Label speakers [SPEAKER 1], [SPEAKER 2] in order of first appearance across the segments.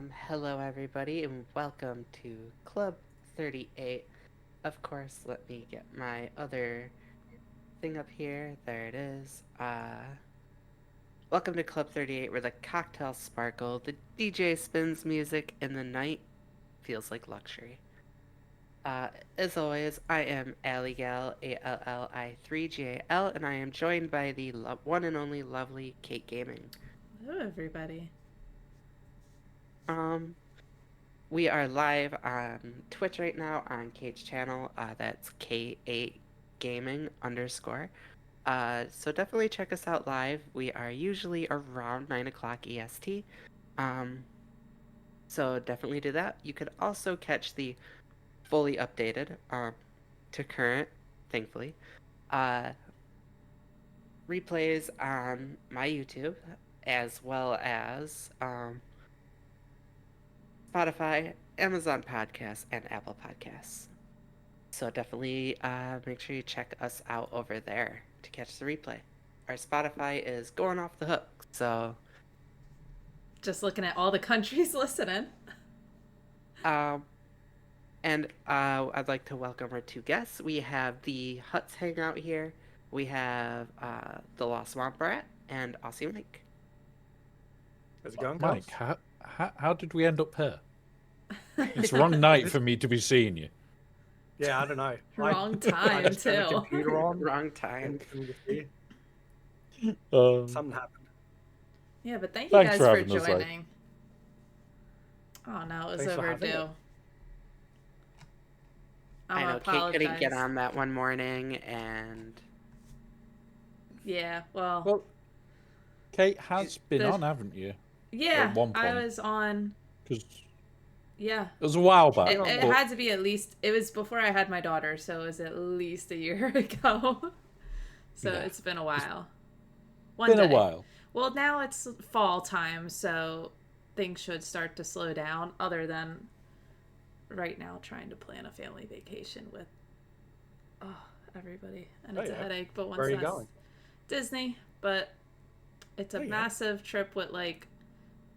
[SPEAKER 1] Hello everybody and welcome to Club 38. Of course, let me get my other thing up here. There it is. Welcome to Club 38 where the cocktails sparkle, the DJ spins music, and the night feels like luxury. Uh, as always, I am Alli3Gal, Alli3Gal, and I am joined by the one and only lovely K8Gaming.
[SPEAKER 2] Hello, everybody.
[SPEAKER 1] Um, We are live on Twitch right now on Kate's channel. That's K8Gaming _. So definitely check us out live. We are usually around 9 o'clock EST. So definitely do that. You could also catch the fully updated to current, thankfully, uh, replays on my YouTube as well as Spotify, Amazon Podcasts, and Apple Podcasts. So definitely make sure you check us out over there to catch the replay. Our Spotify is going off the hook, so
[SPEAKER 2] Just looking at all the countries listening.
[SPEAKER 1] um, and I'd like to welcome our two guests. We have the Hutt's Hangout here. We have the Lost Womprat and Aussie Mike.
[SPEAKER 3] How's it going,
[SPEAKER 4] Mike,
[SPEAKER 3] guys?
[SPEAKER 4] how did we end up here? It's the wrong night for me to be seeing you.
[SPEAKER 3] Yeah, I don't know.
[SPEAKER 2] Wrong
[SPEAKER 3] I
[SPEAKER 2] time,
[SPEAKER 3] just turned the
[SPEAKER 2] too.
[SPEAKER 3] computer on.
[SPEAKER 1] Wrong time.
[SPEAKER 3] Something happened.
[SPEAKER 2] Yeah, but thank you
[SPEAKER 4] Thanks
[SPEAKER 2] guys
[SPEAKER 4] for
[SPEAKER 2] for
[SPEAKER 4] having us, like.
[SPEAKER 2] joining. Oh no, it was
[SPEAKER 3] Thanks for having
[SPEAKER 2] overdue.
[SPEAKER 3] us.
[SPEAKER 1] I know Kate
[SPEAKER 2] apologize.
[SPEAKER 1] couldn't get on that one morning, and
[SPEAKER 2] Yeah, well,
[SPEAKER 4] Kate has been on, haven't you?
[SPEAKER 2] yeah,
[SPEAKER 4] at one
[SPEAKER 2] I
[SPEAKER 4] point.
[SPEAKER 2] was on.
[SPEAKER 4] Because
[SPEAKER 2] Yeah,
[SPEAKER 4] it was a while back.
[SPEAKER 2] it had to be at least. It was before I had my daughter, so it was at least a year ago. So
[SPEAKER 4] Yeah.
[SPEAKER 2] it's been a while.
[SPEAKER 4] Been a while.
[SPEAKER 2] Well, now it's fall time, so things should start to slow down, other than right now trying to plan a family vacation with everybody. And it's a headache, but once
[SPEAKER 3] Where are you
[SPEAKER 2] that's
[SPEAKER 3] going?
[SPEAKER 2] Disney, but it's a massive trip with like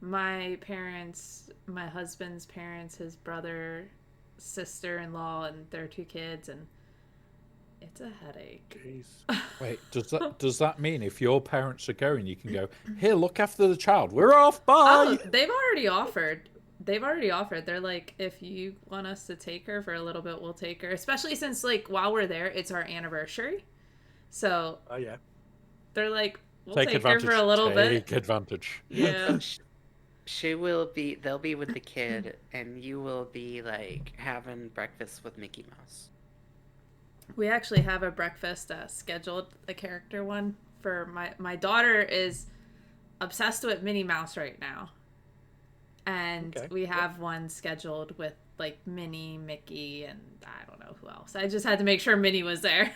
[SPEAKER 2] my parents, my husband's parents, his brother, sister-in-law, and their two kids, and it's a headache.
[SPEAKER 3] Jeez.
[SPEAKER 4] Wait, does that mean if your parents are going, you can go, here, look after the child. We're off. Bye.
[SPEAKER 2] Oh, they've already offered. They're like, if you want us to take her for a little bit, we'll take her. Especially since, like, while we're there, it's our anniversary. So.
[SPEAKER 3] Oh yeah.
[SPEAKER 2] They're like, we'll
[SPEAKER 4] take
[SPEAKER 2] take
[SPEAKER 4] advantage.
[SPEAKER 2] her for a little bit.
[SPEAKER 4] Take advantage.
[SPEAKER 2] Yeah.
[SPEAKER 1] they'll be with the kid, and you will be like having breakfast with Mickey Mouse.
[SPEAKER 2] We actually have a breakfast scheduled, a character one for my daughter is obsessed with Minnie Mouse right now. And we have one scheduled with like Minnie, Mickey, and I don't know who else. I just had to make sure Minnie was there.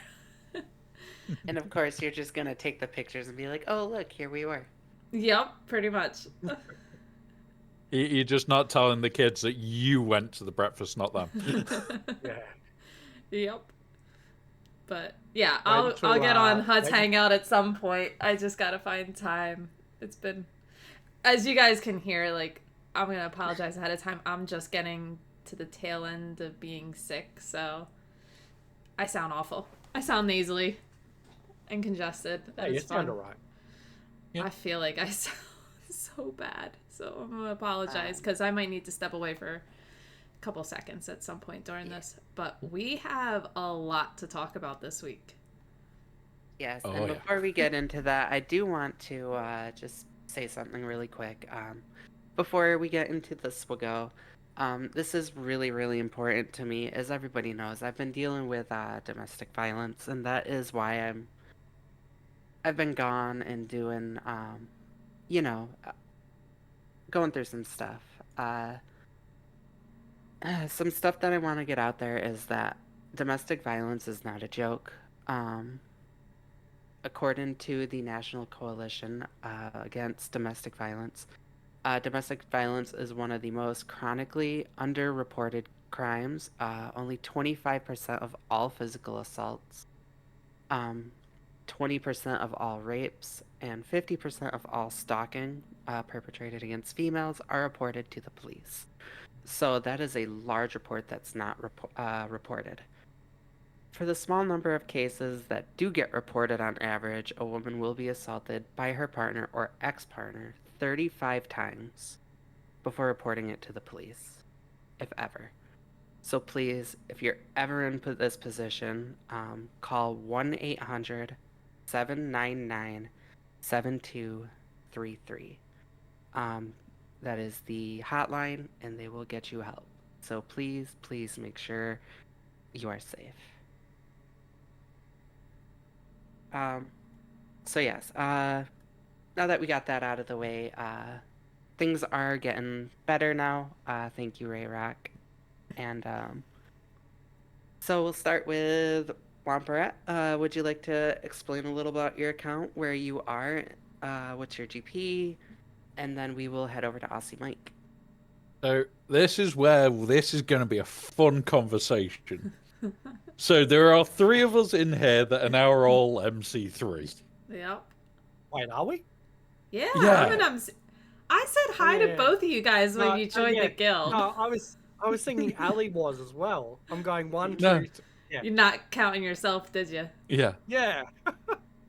[SPEAKER 1] And of course, you're just gonna take the pictures and be like, "Oh, look, here we were."
[SPEAKER 2] Yep, pretty much.
[SPEAKER 4] You're just not telling the kids that you went to the breakfast, not them.
[SPEAKER 3] Yeah.
[SPEAKER 2] Yep. But yeah, I'll get on Hutt's Hangout at some point. I just gotta find time. It's been, as you guys can hear, like, I'm gonna apologize ahead of time. I'm just getting to the tail end of being sick, so I sound awful. I sound nasally and congested.
[SPEAKER 3] Hey, you sound alright.
[SPEAKER 4] Yep.
[SPEAKER 2] I feel like I sound so bad, so I'm gonna apologize because I might need to step away for a couple seconds at some point during this. But we have a lot to talk about this week.
[SPEAKER 1] Yes, and before we get into that, I do want to just say something really quick. Before we get into the swiggo, this is really, really important to me. As everybody knows, I've been dealing with domestic violence, and that is why I've been gone and doing, going through some stuff. Some stuff that I want to get out there is that domestic violence is not a joke. According to the National Coalition Against Domestic Violence is one of the most chronically underreported crimes. Only 25% of all physical assaults, 20% of all rapes, and 50% of all stalking perpetrated against females are reported to the police. So that is a large report that's not reported. For the small number of cases that do get reported on average, a woman will be assaulted by her partner or ex-partner 35 times before reporting it to the police, if ever. So please, if you're ever in this position, call 1-800-799-7233. That is the hotline, and they will get you help. So please, please make sure you are safe. So yes, now that we got that out of the way, things are getting better now. Thank you, Ray Rock. And so we'll start with Womprat. Would you like to explain a little about your account, where you are, what's your GP, and then we will head over to Aussie Mike.
[SPEAKER 4] So this is where this is going to be a fun conversation. So there are 3 of us in here that are now all MC3.
[SPEAKER 2] Yep.
[SPEAKER 3] Wait, are we?
[SPEAKER 2] Yeah,
[SPEAKER 4] Yeah.
[SPEAKER 2] I'm an MC. I said hi to both of you guys when you joined the guild.
[SPEAKER 3] No, I was thinking Alli was as well. I'm going 1, 2.
[SPEAKER 4] No.
[SPEAKER 3] Yeah.
[SPEAKER 2] You're not counting yourself, did you?
[SPEAKER 4] Yeah.
[SPEAKER 3] Yeah.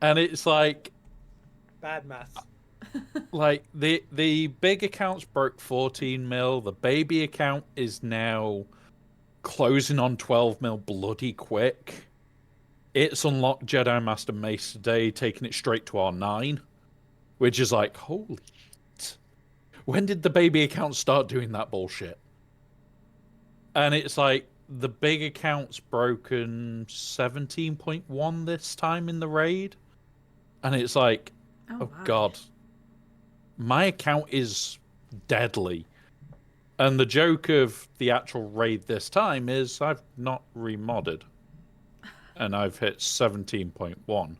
[SPEAKER 4] And it's like
[SPEAKER 3] Bad maths.
[SPEAKER 4] like the big accounts broke 14 mil. The baby account is now closing on 12 mil bloody quick. It's unlocked Jedi Master Mace today, taking it straight to R9, which is like, holy shit. When did the baby account start doing that bullshit? And it's like, the big account's broken 17.1 this time in the raid. And it's like, oh God. My account is deadly. And the joke of the actual raid this time is I've not remodded. And I've hit 17.1.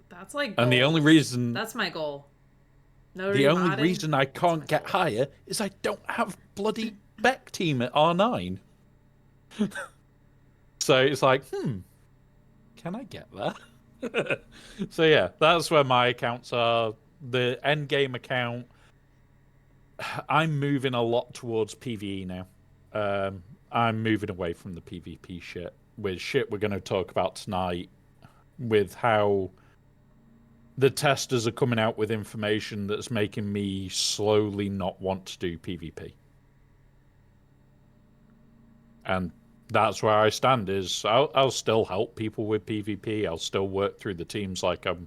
[SPEAKER 2] That's like
[SPEAKER 4] And the only reason...
[SPEAKER 2] That's my goal. No
[SPEAKER 4] the
[SPEAKER 2] remodding.
[SPEAKER 4] only reason I can't get higher is I don't have bloody Beck team at R9. So it's like, can I get there? So yeah, that's where my accounts are. The endgame account, I'm moving a lot towards PvE now. I'm moving away from the PvP shit. With shit we're going to talk about tonight, with how the testers are coming out with information that's making me slowly not want to do PvP. And that's where I stand, is I'll still help people with PvP. I'll still work through the teams like I've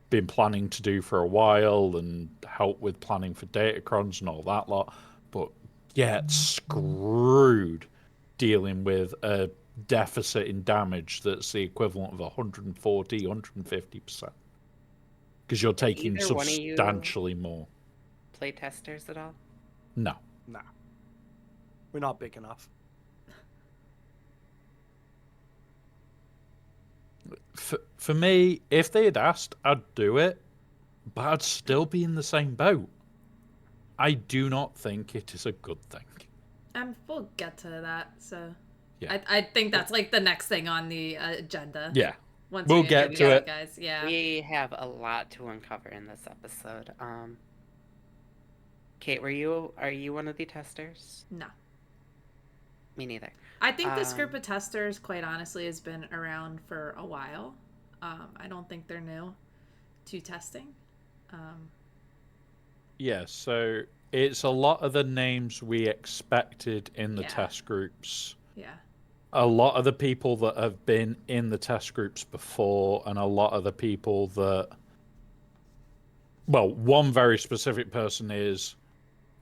[SPEAKER 4] been planning to do for a while, and help with planning for datacrons and all that lot. But get screwed dealing with a deficit in damage that's the equivalent of 140, 150%. Because you're taking substantially more.
[SPEAKER 1] Play testers at all?
[SPEAKER 4] No.
[SPEAKER 3] No. We're not big enough.
[SPEAKER 4] For me, if they had asked, I'd do it, but I'd still be in the same boat. I do not think it is a good thing.
[SPEAKER 2] And we'll get to that, so...
[SPEAKER 4] Yeah.
[SPEAKER 2] I think that's like the next thing on the agenda.
[SPEAKER 4] Yeah.
[SPEAKER 2] Once
[SPEAKER 4] we'll get to it.
[SPEAKER 2] Guys. Yeah.
[SPEAKER 1] We have a lot to uncover in this episode. Kate, are you one of the testers?
[SPEAKER 2] No.
[SPEAKER 1] Me neither.
[SPEAKER 2] I think this group of testers, quite honestly, has been around for a while. I don't think they're new to testing.
[SPEAKER 4] Yeah, so it's a lot of the names we expected in the test groups.
[SPEAKER 2] Yeah.
[SPEAKER 4] A lot of the people that have been in the test groups before, and a lot of the people that... Well, one very specific person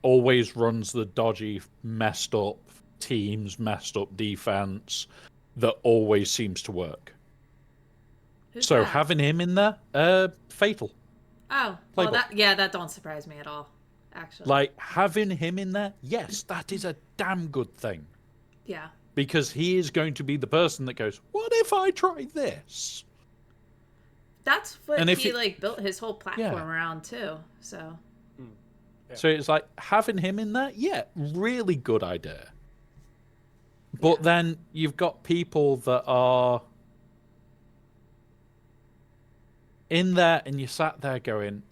[SPEAKER 4] always runs the dodgy, messed up teams, messed up defense that always seems to work.
[SPEAKER 2] Who's
[SPEAKER 4] so
[SPEAKER 2] that?
[SPEAKER 4] Having him in there, fatal.
[SPEAKER 2] Oh, well, that don't surprise me at all, actually.
[SPEAKER 4] Like, having him in there, yes, that is a damn good thing.
[SPEAKER 2] Yeah.
[SPEAKER 4] Because he is going to be the person that goes, what if I try this?
[SPEAKER 2] That's what he built his whole platform around too. So.
[SPEAKER 3] Yeah.
[SPEAKER 4] So it's like, having him in there, really good idea. But then you've got people that are in there, and you sat there going,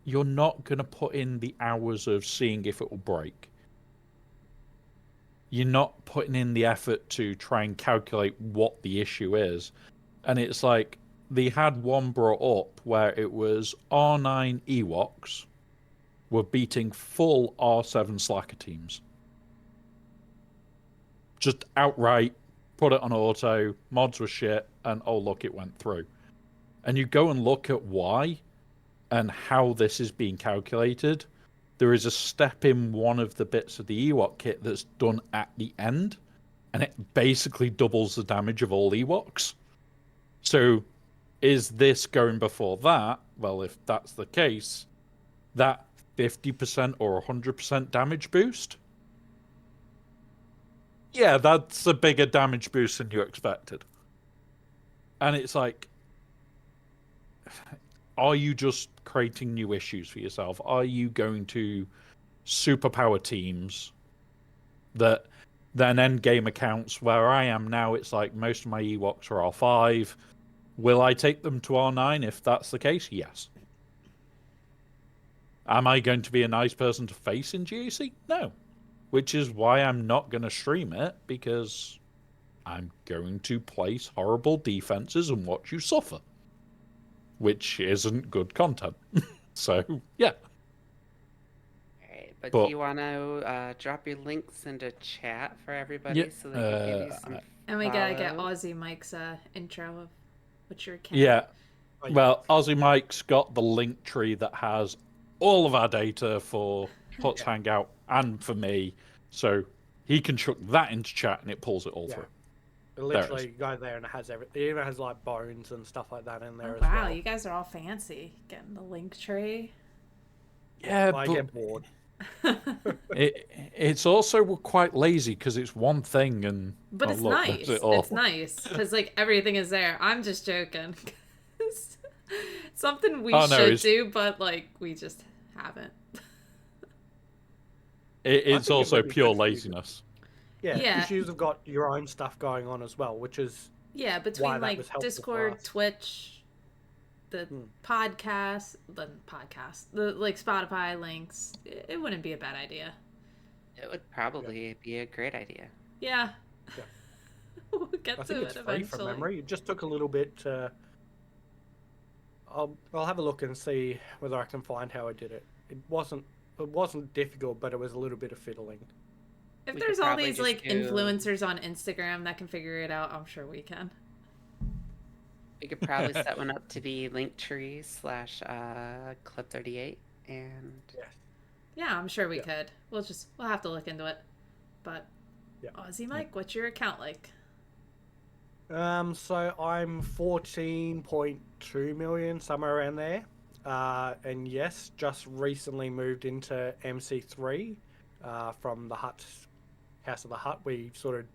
[SPEAKER 4] you're not going to put in the hours of seeing if it will break. You're not putting in the effort to try and calculate what the issue is. And it's like, they had one brought up where it was R9 Ewoks were beating full R7 Slacker teams. Just outright put it on auto, mods were shit, and oh look, it went through. And you go and look at why and how this is being calculated. There is a step in one of the bits of the Ewok kit that's done at the end, and it basically doubles the damage of all Ewoks. So, is this going before that? Well, if that's the case, that 50% or 100% damage boost? Yeah, that's a bigger damage boost than you expected. And it's like, are you just creating new issues for yourself? Are you going to superpower teams that then end game accounts? Where I am now, it's like most of my Ewoks are R5. Will I take them to R9 if that's the case? Yes. Am I going to be a nice person to face in GAC? No. Which is why I'm not going to stream it, because I'm going to place horrible defenses and watch you suffer. Which isn't good content. So, yeah.
[SPEAKER 1] Alright, but do you want to drop your links into chat for everybody so they can give you some
[SPEAKER 2] And we gotta get Aussie Mike's intro of what's your account.
[SPEAKER 4] Yeah. Well, Aussie Mike's got the link tree that has all of our data for Hutt's Hangout and for me. So he can chuck that into chat and it pulls it all through.
[SPEAKER 3] Literally, you go there and it has everything. It even has like bones and stuff like that in there as
[SPEAKER 2] well.
[SPEAKER 3] well.
[SPEAKER 2] Wow, you guys are all fancy. Getting the link tree.
[SPEAKER 4] Yeah,
[SPEAKER 3] I get bored.
[SPEAKER 4] It's also quite lazy because it's one thing and...
[SPEAKER 2] But it's nice. It's nice because like everything is there. I'm just joking. Something we should do, but like we just haven't.
[SPEAKER 4] It's also pure laziness.
[SPEAKER 3] Yeah, because you've got your own stuff going on as well, which is
[SPEAKER 2] between like Discord, Twitch, the podcast, the like Spotify links, it wouldn't be a bad idea.
[SPEAKER 1] It would probably be a great idea.
[SPEAKER 2] Yeah. We'll get to it eventually.
[SPEAKER 3] Free from memory. It just took a little bit. I'll have a look and see whether I can find how I did it. It wasn't difficult, but it was a little bit of fiddling.
[SPEAKER 2] If there's all these like influencers on Instagram that can figure it out, I'm sure we can.
[SPEAKER 1] We could probably set one up to be Linktree / Clip38 and
[SPEAKER 2] yeah, I'm sure we could. We'll have to look into it. But Aussie Mike, what's your account like?
[SPEAKER 3] So I'm 14.2 million, somewhere around there. And yes, just recently moved into MC3 from the House of the Hutt. We sort of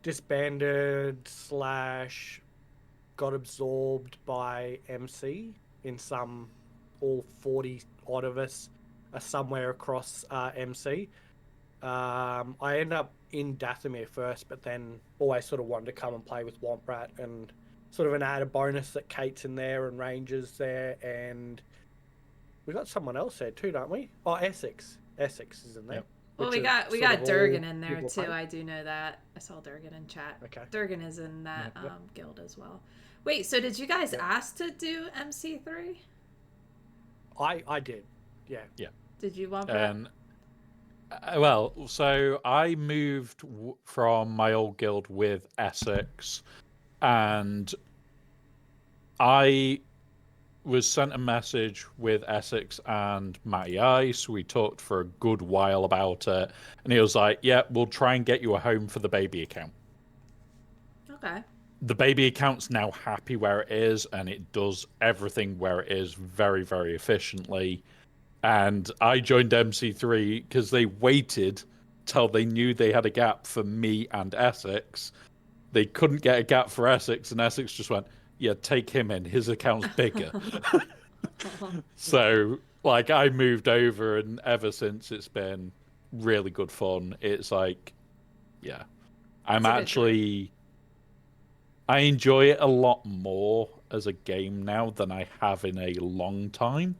[SPEAKER 3] disbanded / got absorbed by MC in all 40 odd of us are somewhere across MC. I ended up in Dathomir first, but then always sort of wanted to come and play with Womprat, and sort of an added bonus that Kate's in there and Ranger's there, and we got someone else there too, don't we? Oh, Essex is in there.
[SPEAKER 4] Yep.
[SPEAKER 2] Well, we got Durgan in there too. I do know that. I saw Durgan in chat. Okay. Durgan is in that guild as well. Wait, so did you guys ask to do MC3?
[SPEAKER 3] I did. Yeah.
[SPEAKER 4] Yeah.
[SPEAKER 2] Did you want that?
[SPEAKER 4] Well, so I moved from my old guild with Essex, and I was sent a message with Essex and Matty Ice. We talked for a good while about it, and he was like, yeah, we'll try and get you a home for the baby account.
[SPEAKER 2] Okay.
[SPEAKER 4] The baby account's now happy where it is, and it does everything where it is very, very efficiently. And I joined MC3 because they waited till they knew they had a gap for me and Essex. They couldn't get a gap for Essex, and Essex just went, yeah, take him in. His account's bigger. So, like, I moved over, and ever since it's been really good fun. It's like, I enjoy it a lot more as a game now than I have in a long time.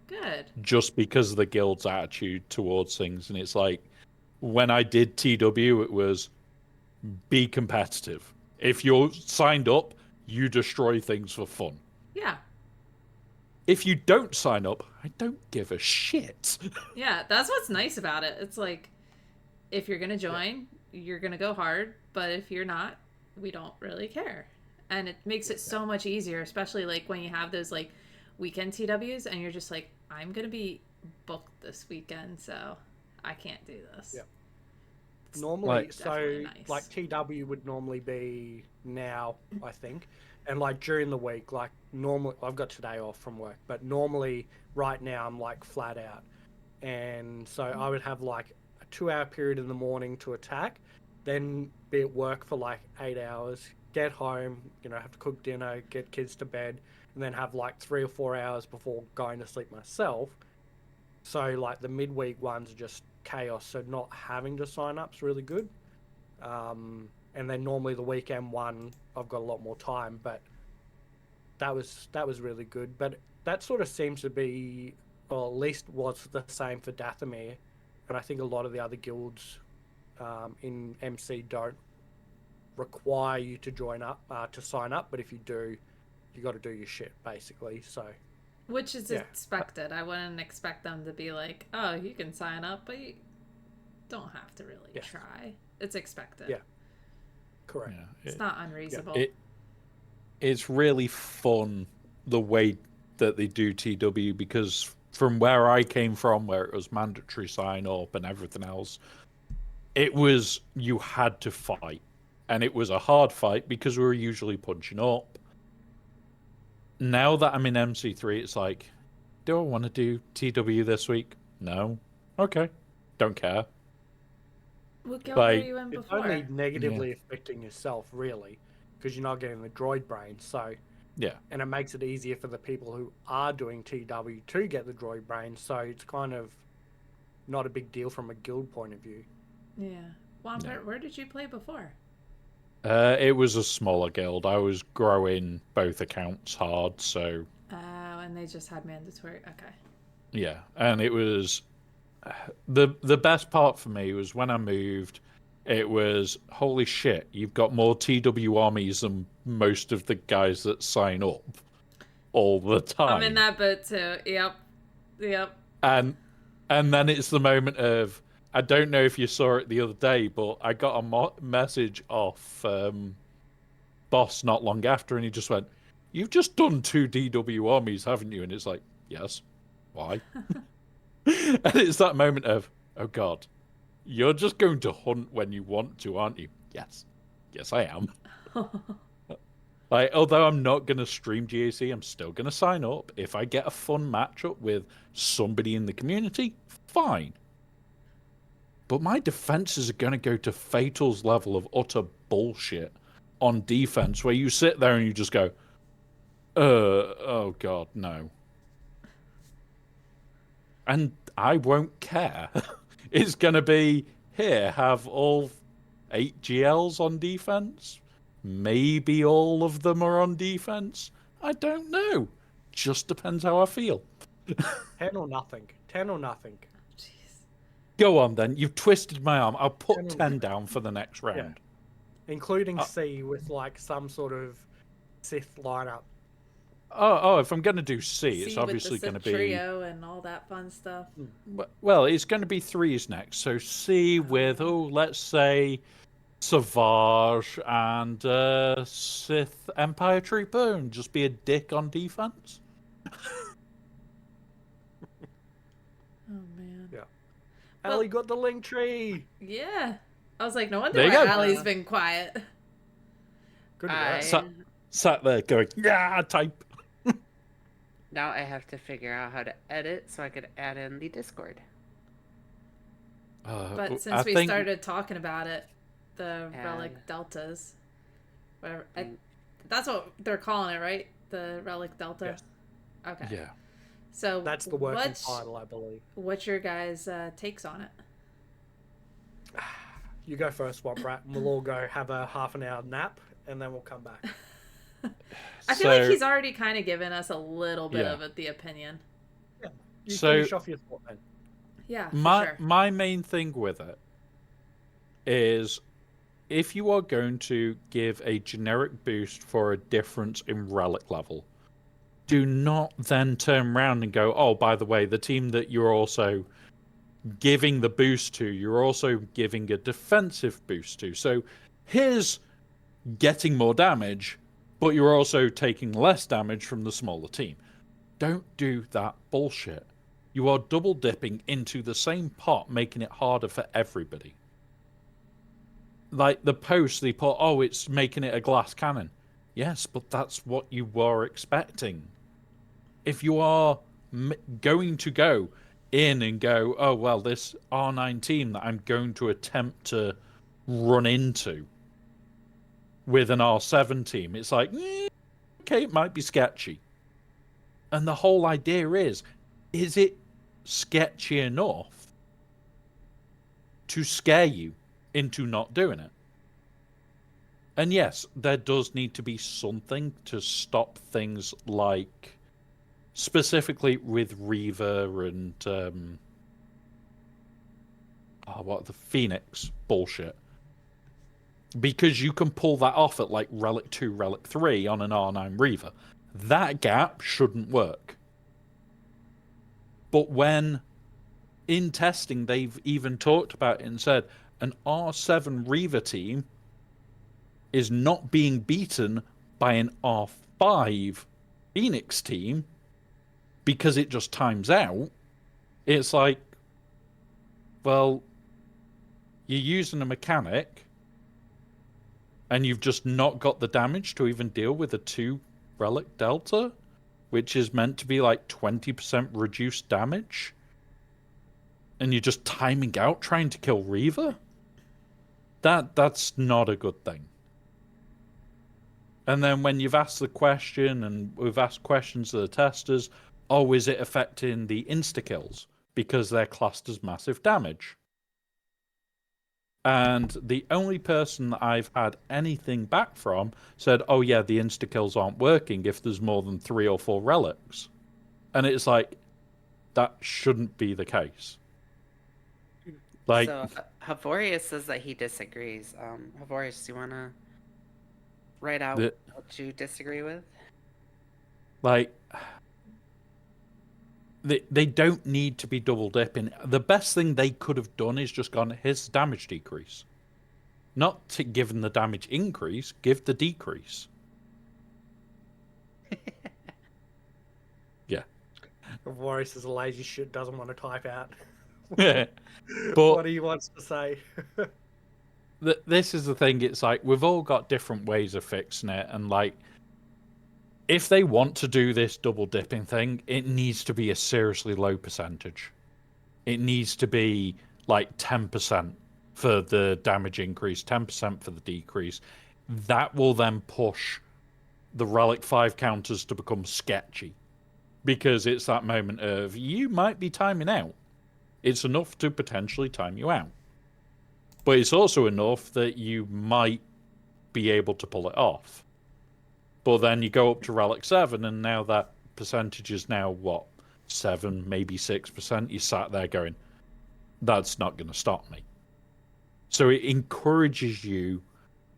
[SPEAKER 2] Good.
[SPEAKER 4] Just because of the guild's attitude towards things. And it's like, when I did TW, it was be competitive. If you're signed up, you destroy things for fun.
[SPEAKER 2] Yeah.
[SPEAKER 4] If you don't sign up, I don't give a shit.
[SPEAKER 2] Yeah, that's what's nice about it. It's like, if you're going to join, you're going to go hard. But if you're not, we don't really care. And it makes it so much easier, especially like when you have those like weekend TWs and you're just like, I'm going to be booked this weekend, so I can't do this.
[SPEAKER 3] Yeah. Normally, so nice. Like TW would normally be now, I think. And like during the week, like normally, I've got today off from work, but normally right now I'm like flat out. And so I would have like a 2-hour period in the morning to attack, then be at work for like 8 hours, get home, you know, have to cook dinner, get kids to bed, and then have like 3 or 4 hours before going to sleep myself. So like the midweek ones are just chaos. So not having to sign up is really good. And then normally the weekend one, I've got a lot more time, but that was really good. But that sort of seems to be, or at least was the same for Dathomir. And I think a lot of the other guilds in MC don't require you to join up, to sign up. But if you do, you got to do your shit basically. So,
[SPEAKER 2] which is expected. I wouldn't expect them to be like, oh, you can sign up, but you don't have to really try. It's expected.
[SPEAKER 3] Yeah. Correct.
[SPEAKER 2] Yeah, it's not unreasonable.
[SPEAKER 4] It's really fun the way that they do TW, because from where I came from, where it was mandatory sign up and everything else, it was, you had to fight. And it was a hard fight because we were usually punching up. Now that I'm in MC3, it's like, do I want to do TW this week? No. Okay. Don't care.
[SPEAKER 2] What guild were you in before?
[SPEAKER 3] It's only negatively affecting yourself, really, because you're not getting the droid brain. So,
[SPEAKER 4] yeah,
[SPEAKER 3] and it makes it easier for the people who are doing TW to get the droid brain. So it's kind of not a big deal from a guild point of view.
[SPEAKER 2] Yeah. Womprat, where did you play before?
[SPEAKER 4] It was a smaller guild. I was growing both accounts hard, so.
[SPEAKER 2] Oh, and they just had mandatory. Okay.
[SPEAKER 4] Yeah, and it was. The best part for me was when I moved, it was, holy shit, you've got more TW armies than most of the guys that sign up all the time.
[SPEAKER 2] I'm in that boat too. Yep.
[SPEAKER 4] And then it's the moment of, I don't know if you saw it the other day, but I got a message off Boss not long after, and he just went, you've just done 2 DW armies, haven't you? And it's like, yes. Why? And it's that moment of, oh god, you're just going to hunt when you want to, aren't you? Yes I am. Like, although I'm not going to stream GAC, I'm still going to sign up. If I get a fun matchup with somebody in the community, fine. But my defenses are going to go to Fatal's level of utter bullshit on defense, where you sit there and you just go, oh god, no. And I won't care. It's going to be, here, have all 8 GLs on defense. Maybe all of them are on defense. I don't know. Just depends how I feel.
[SPEAKER 3] 10 or nothing. 10 or nothing.
[SPEAKER 2] Jeez.
[SPEAKER 4] Go on then. You've twisted my arm. I'll put 10 down for the next round.
[SPEAKER 3] Yeah. Including C with like some sort of Sith lineup.
[SPEAKER 4] Oh, if I'm going to do C, it's obviously going to be
[SPEAKER 2] trio and all that fun stuff.
[SPEAKER 4] Well, it's going to be 3s next. So C with, let's say Savage and Sith Empire Trooper, and just be a dick on defense.
[SPEAKER 2] Oh man.
[SPEAKER 3] Yeah. Alli got the link tree.
[SPEAKER 2] Yeah. I was like, no wonder why Alli's been quiet.
[SPEAKER 3] Good work.
[SPEAKER 4] Sat there going, yeah, type.
[SPEAKER 1] Now I have to figure out how to edit so I could add in the Discord.
[SPEAKER 2] But since we started talking about it, the Relic Deltas, whatever, that's what they're calling it, right? The Relic Delta?
[SPEAKER 3] Yes.
[SPEAKER 2] Okay.
[SPEAKER 4] Yeah.
[SPEAKER 3] So that's the working title, I believe.
[SPEAKER 2] What's your guys' takes on it?
[SPEAKER 3] You go first, Womprat, and we'll all go have a half an hour nap, and then we'll come back.
[SPEAKER 2] I feel like he's already kind of given us a little bit of the opinion.
[SPEAKER 3] Yeah. You finish off your thought then.
[SPEAKER 2] Yeah,
[SPEAKER 4] my main thing with it is, if you are going to give a generic boost for a difference in relic level, do not then turn around and go, oh, by the way, the team that you're also giving the boost to, you're also giving a defensive boost to. So here's getting more damage, but you're also taking less damage from the smaller team. Don't do that bullshit. You are double dipping into the same pot, making it harder for everybody. Like the post, they put, oh, it's making it a glass cannon. Yes, but that's what you were expecting. If you are going to go in and go, oh, well, this R9 team that I'm going to attempt to run into with an R7 team, it's like, okay, it might be sketchy. And the whole idea is it sketchy enough to scare you into not doing it? And yes, there does need to be something to stop things like, specifically with Reaver and the Phoenix bullshit. Because you can pull that off at like Relic 2, Relic 3 on an R9 Reaver. That gap shouldn't work. But when in testing they've even talked about it and said an R7 Reaver team is not being beaten by an R5 Phoenix team because it just times out, it's like, well, you're using a mechanic and you've just not got the damage to even deal with a 2 Relic Delta, which is meant to be like 20% reduced damage, and you're just timing out trying to kill Reaver? That's not a good thing. And then when you've asked the question, and we've asked questions of the testers, oh, is it affecting the insta-kills because they're classed as massive damage? And the only person that I've had anything back from said, oh yeah, the insta-kills aren't working if there's more than 3 or 4 relics. And it's like, that shouldn't be the case. Like,
[SPEAKER 1] so Havorius says that he disagrees. Havorius, do you want to write out what you disagree with?
[SPEAKER 4] Like, they don't need to be double dipping. The best thing they could have done is just gone, here's the damage decrease. Not to give them the damage increase, give the decrease. Yeah.
[SPEAKER 3] Varys is a lazy shit, doesn't want to type out.
[SPEAKER 4] Yeah. But
[SPEAKER 3] what he wants to say.
[SPEAKER 4] This is the thing, it's like, we've all got different ways of fixing it, and like, if they want to do this double dipping thing, it needs to be a seriously low percentage. It needs to be like 10% for the damage increase, 10% for the decrease. That will then push the Relic 5 counters to become sketchy. Because it's that moment of, you might be timing out. It's enough to potentially time you out. But it's also enough that you might be able to pull it off. But then you go up to Relic 7, and now that percentage is now, what, 7, maybe 6%? You sat there going, that's not going to stop me. So it encourages you,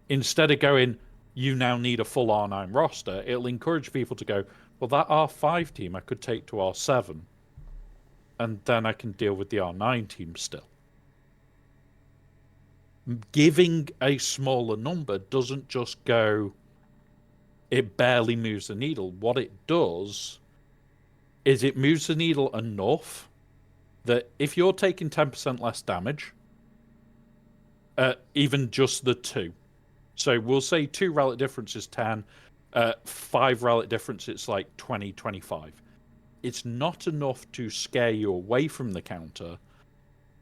[SPEAKER 4] instead of going, you now need a full R9 roster, it'll encourage people to go, well, that R5 team I could take to R7, and then I can deal with the R9 team still. Giving a smaller number doesn't just go, it barely moves the needle. What it does is it moves the needle enough that if you're taking 10% less damage, even just the 2. So we'll say 2 relic difference is 10, 5 relic difference it's like 20, 25. It's not enough to scare you away from the counter,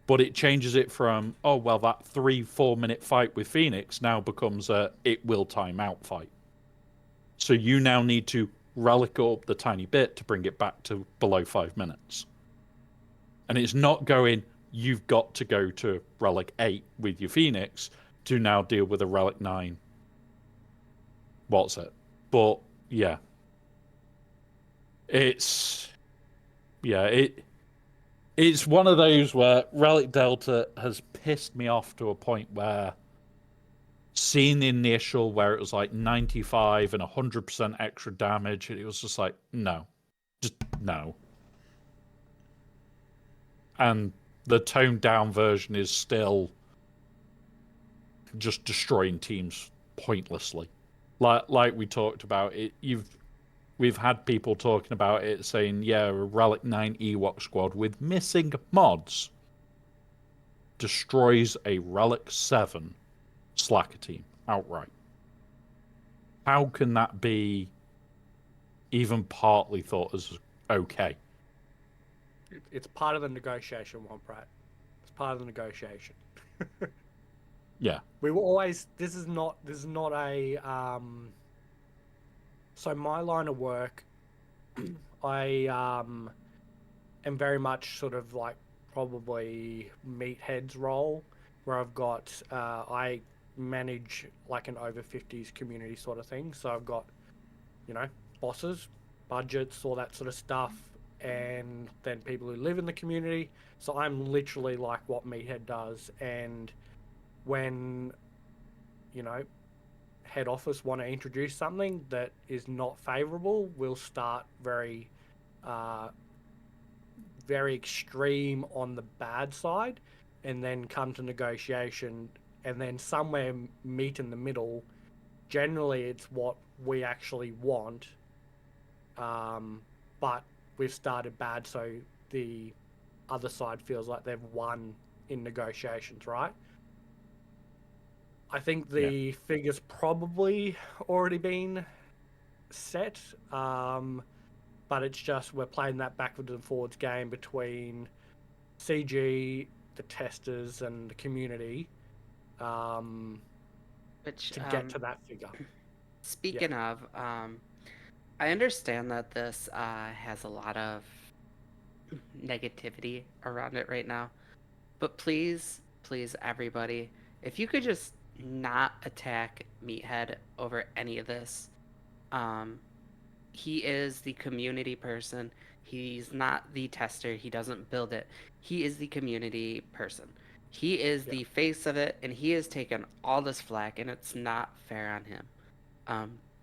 [SPEAKER 4] but it changes it from, oh, well, that 3-4 minute fight with Phoenix now becomes a it will time out fight. So you now need to relic up the tiny bit to bring it back to below 5 minutes. And it's not going, you've got to go to Relic 8 with your Phoenix to now deal with a Relic 9. What's it? But yeah, it's it's one of those where Relic Delta has pissed me off to a point where seeing the initial where it was like 95 and 100% extra damage, it was just like, no. Just no. And the toned down version is still just destroying teams pointlessly. Like we talked about it, we've had people talking about it saying, yeah, a Relic 9 Ewok squad with missing mods destroys a Relic 7 Slacker team outright. How can that be even partly thought as okay?
[SPEAKER 3] It's part of the negotiation, Womprat. It's part of the negotiation.
[SPEAKER 4] Yeah.
[SPEAKER 3] We will always. This is not a. So my line of work, I am very much sort of like probably meathead's role, where I've got I manage like an over 50s community sort of thing. So I've got, bosses, budgets, all that sort of stuff, and then people who live in the community. So I'm literally like what meathead does. And when head office want to introduce something that is not favorable, we'll start very extreme on the bad side, and then come to negotiation, and then somewhere meet in the middle. Generally it's what we actually want, but we've started bad, so the other side feels like they've won in negotiations, right? I think the figure's probably already been set, but it's just we're playing that backwards and forwards game between CG, the testers, and the community, to get to that figure.
[SPEAKER 1] Speaking of, I understand that this has a lot of negativity around it right now, but please, everybody, if you could just not attack Meathead over any of this. He is the community person. He's not the tester. He doesn't build it. He is the community person. He is the face of it, and he has taken all this flack, and it's not fair on him.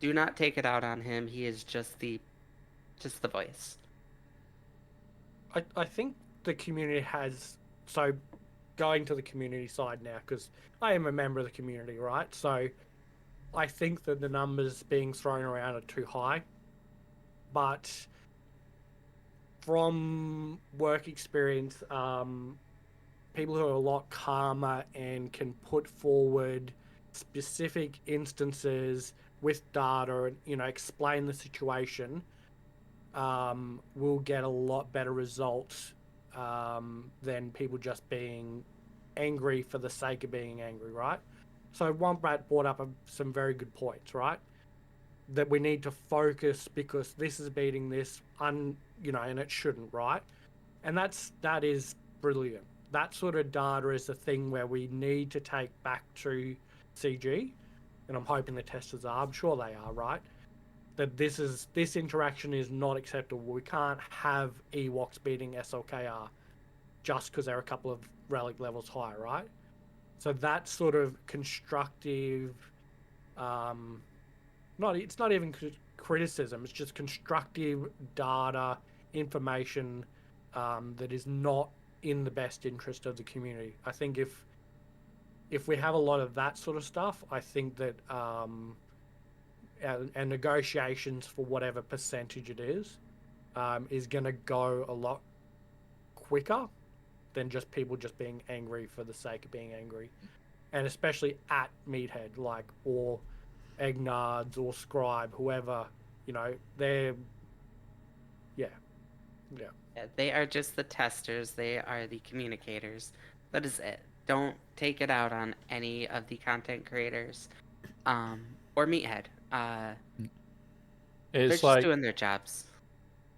[SPEAKER 1] Do not take it out on him. He is just the voice.
[SPEAKER 3] I think the community has, so going to the community side now, because I am a member of the community, right? So I think that the numbers being thrown around are too high. But from work experience, people who are a lot calmer and can put forward specific instances with data and, explain the situation, will get a lot better results than people just being angry for the sake of being angry, right? So Womprat brought up some very good points, right? That we need to focus because this is beating this, and it shouldn't, right? And that is brilliant. That sort of data is the thing where we need to take back to CG, and I'm hoping the testers are. I'm sure they are, right? That this interaction is not acceptable. We can't have Ewoks beating SLKR just because they're a couple of relic levels higher, right? So that sort of constructive, it's not even criticism. It's just constructive data, information that is not in the best interest of the community. I think if we have a lot of that sort of stuff, I think that and negotiations for whatever percentage it is going to go a lot quicker than just people just being angry for the sake of being angry, and especially at Meathead, or Egnards or Scribe, whoever, they're
[SPEAKER 1] they are just the testers. They are the communicators. That is it. Don't take it out on any of the content creators or Meathead. They're just doing their jobs.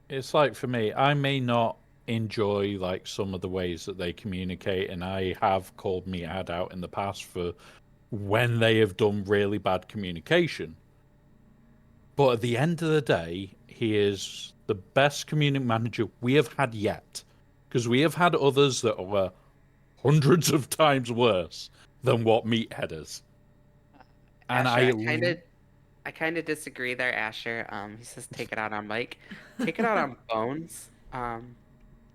[SPEAKER 4] It's like, for me, I may not enjoy some of the ways that they communicate, and I have called Meathead out in the past for when they have done really bad communication. But at the end of the day, he is the best community manager we have had yet. Because we have had others that were hundreds of times worse than what Meathead is. And
[SPEAKER 1] Asher, I kind of disagree there, Asher. He says take it out on Mike. Take it out on Bones.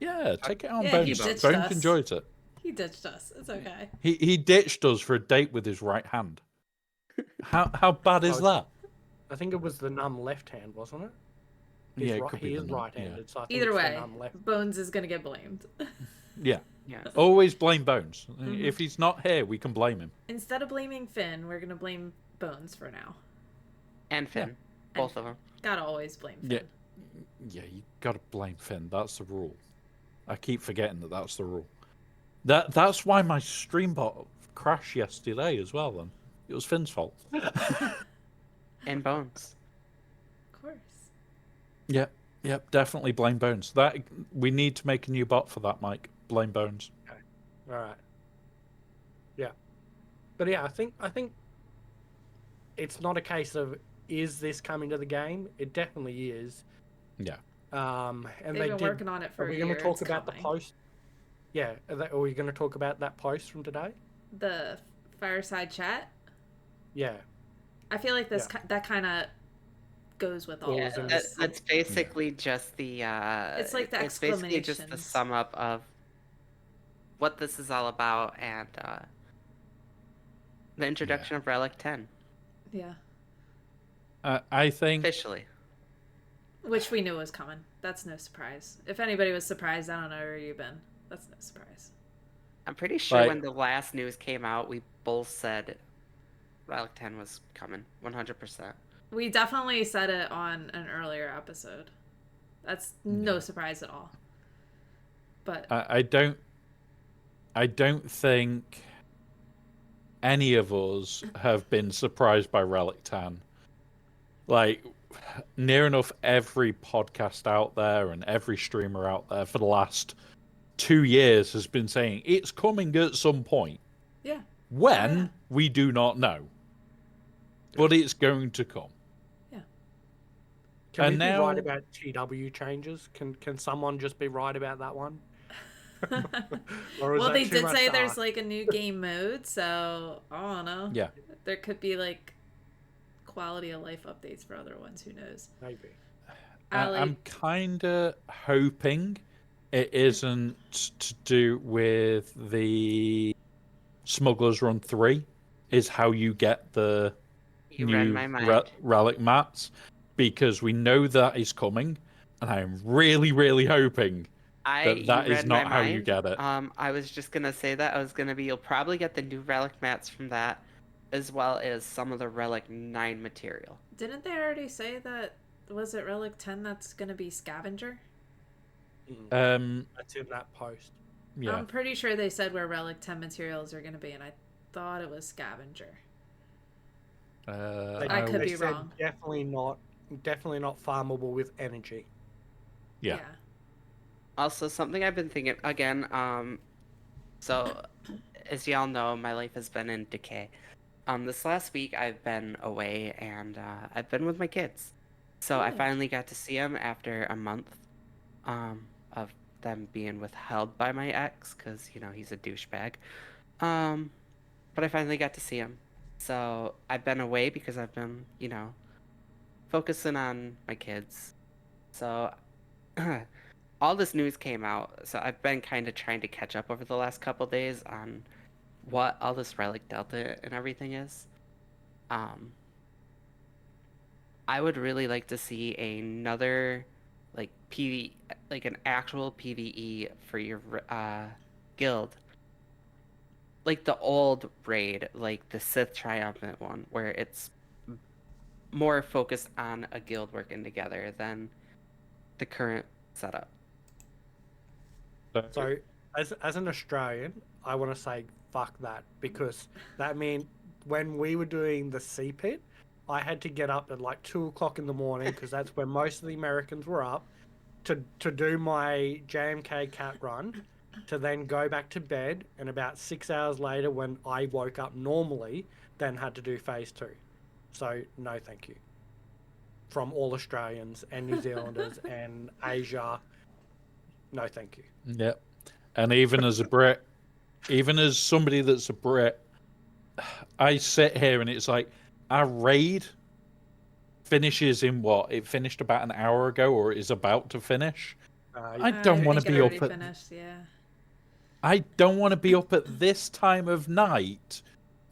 [SPEAKER 4] Yeah, take it on
[SPEAKER 2] Yeah,
[SPEAKER 4] Bones.
[SPEAKER 2] ditched
[SPEAKER 4] Bones
[SPEAKER 2] us.
[SPEAKER 4] enjoys it.
[SPEAKER 2] He ditched us. It's okay.
[SPEAKER 4] He ditched us for a date with his right hand. How bad is that?
[SPEAKER 3] I think it was the numb left hand, wasn't it?
[SPEAKER 4] Yeah, it could
[SPEAKER 3] he
[SPEAKER 4] be
[SPEAKER 3] is
[SPEAKER 4] the numb,
[SPEAKER 3] right-handed,
[SPEAKER 4] yeah.
[SPEAKER 3] so I think
[SPEAKER 2] Either
[SPEAKER 3] it's
[SPEAKER 2] way,
[SPEAKER 3] the numb left.
[SPEAKER 2] Bones is gonna get blamed.
[SPEAKER 4] Yeah.
[SPEAKER 1] Yeah.
[SPEAKER 4] Always blame Bones. If he's not here, we can blame him.
[SPEAKER 2] Instead of blaming Finn, we're gonna blame Bones for now.
[SPEAKER 1] And Finn. Both of them.
[SPEAKER 2] Gotta always blame Finn.
[SPEAKER 4] Yeah, you gotta blame Finn. That's the rule. I keep forgetting that that's the rule. That's why my streambot crashed yesterday as well. Then it was Finn's fault.
[SPEAKER 1] And Bones.
[SPEAKER 2] Of course.
[SPEAKER 4] Yep, definitely blame Bones. That we need to make a new bot for that, Mike. Blame Bones.
[SPEAKER 3] Okay. All right. Yeah, but yeah, I think it's not a case of is this coming to the game. It definitely is.
[SPEAKER 4] Yeah.
[SPEAKER 3] And
[SPEAKER 2] they've been working on it for a year.
[SPEAKER 3] Are we going to talk
[SPEAKER 2] it's
[SPEAKER 3] about
[SPEAKER 2] coming.
[SPEAKER 3] the post? Yeah. Are we going to talk about that post from today?
[SPEAKER 2] The fireside chat.
[SPEAKER 3] Yeah.
[SPEAKER 2] I feel like that kind of goes with all of those.
[SPEAKER 1] That's basically just the.
[SPEAKER 2] It's like the
[SPEAKER 1] It's basically just the
[SPEAKER 2] exclamations.
[SPEAKER 1] sum up of what this is all about and the introduction of Relic 10
[SPEAKER 2] Yeah.
[SPEAKER 4] I think.
[SPEAKER 1] officially.
[SPEAKER 2] Which we knew was coming. That's no surprise. If anybody was surprised, I don't know where you've been. That's no surprise.
[SPEAKER 1] I'm pretty sure
[SPEAKER 4] Like-
[SPEAKER 1] when the last news came out, we both said Relic 10 was coming, 100%.
[SPEAKER 2] We definitely said it on an earlier episode. That's no surprise at all. But
[SPEAKER 4] I don't think any of us have been surprised by Relic 10. Like, near enough every podcast out there and every streamer out there for the last 2 years has been saying it's coming at some point.
[SPEAKER 2] yeah.
[SPEAKER 4] When, we do not know. But it's going to come.
[SPEAKER 2] Yeah.
[SPEAKER 3] Can
[SPEAKER 4] And
[SPEAKER 3] we
[SPEAKER 4] now-
[SPEAKER 3] be right about TW changes? Can someone just be right about that one? Or is
[SPEAKER 2] Well,
[SPEAKER 3] that
[SPEAKER 2] they
[SPEAKER 3] too
[SPEAKER 2] did
[SPEAKER 3] much
[SPEAKER 2] say
[SPEAKER 3] to
[SPEAKER 2] there's
[SPEAKER 3] ask?
[SPEAKER 2] like a new game mode, so I don't know.
[SPEAKER 4] Yeah.
[SPEAKER 2] There could be like quality of life updates for other ones. Who knows?
[SPEAKER 3] Maybe.
[SPEAKER 4] I'm kind of hoping it isn't to do with the Smuggler's Run 3, is how you get the
[SPEAKER 1] You read
[SPEAKER 4] new
[SPEAKER 1] my mind.
[SPEAKER 4] relic mats, because we know that is coming, and I'm really, really hoping that
[SPEAKER 1] You
[SPEAKER 4] is
[SPEAKER 1] read
[SPEAKER 4] not
[SPEAKER 1] my
[SPEAKER 4] how you
[SPEAKER 1] mind.
[SPEAKER 4] get it.
[SPEAKER 1] I was just gonna say that. I was gonna be, you'll probably get the new Relic mats from that, as well as some of the Relic 9 material.
[SPEAKER 2] Didn't they already say that? Was it Relic 10 that's gonna be scavenger?
[SPEAKER 3] That's in that post.
[SPEAKER 4] Yeah.
[SPEAKER 2] I'm pretty sure they said where Relic 10 materials are gonna be, and I thought it was scavenger. I could
[SPEAKER 3] They
[SPEAKER 2] be
[SPEAKER 3] said
[SPEAKER 2] wrong.
[SPEAKER 3] Definitely not farmable with energy.
[SPEAKER 4] Yeah.
[SPEAKER 1] Also, something I've been thinking again. So, as y'all know, my life has been in decay. This last week I've been away and I've been with my kids. So I
[SPEAKER 2] Good.
[SPEAKER 1] finally got to see them after a month of them being withheld by my ex, because you know he's a douchebag. But I finally got to see him. So I've been away because I've been, you know, focusing on my kids. So all this news came out, so I've been kind of trying to catch up over the last couple days on what all this Relic Delta and everything is. I would really like to see another like like an actual PvE for your guild. Like the old raid, like the Sith Triumphant one, where it's more focused on a guild working together than the current setup.
[SPEAKER 3] So, as an Australian, I want to say fuck that, because that means when we were doing the sea pit, I had to get up at like 2 o'clock in the morning, because that's when most of the Americans were up, to do my JMK cat run, to then go back to bed, and about 6 hours later, when I woke up normally, then had to do phase 2. So no, thank you. from all Australians and New Zealanders and Asia. No, thank you.
[SPEAKER 4] Yep. And even as a Brit, even as somebody that's a Brit, I sit here and it's like, our raid finishes in what? It finished about an hour ago, or it is about to finish. I don't want to be up at...
[SPEAKER 2] finished, yeah.
[SPEAKER 4] I don't want to be up at this time of night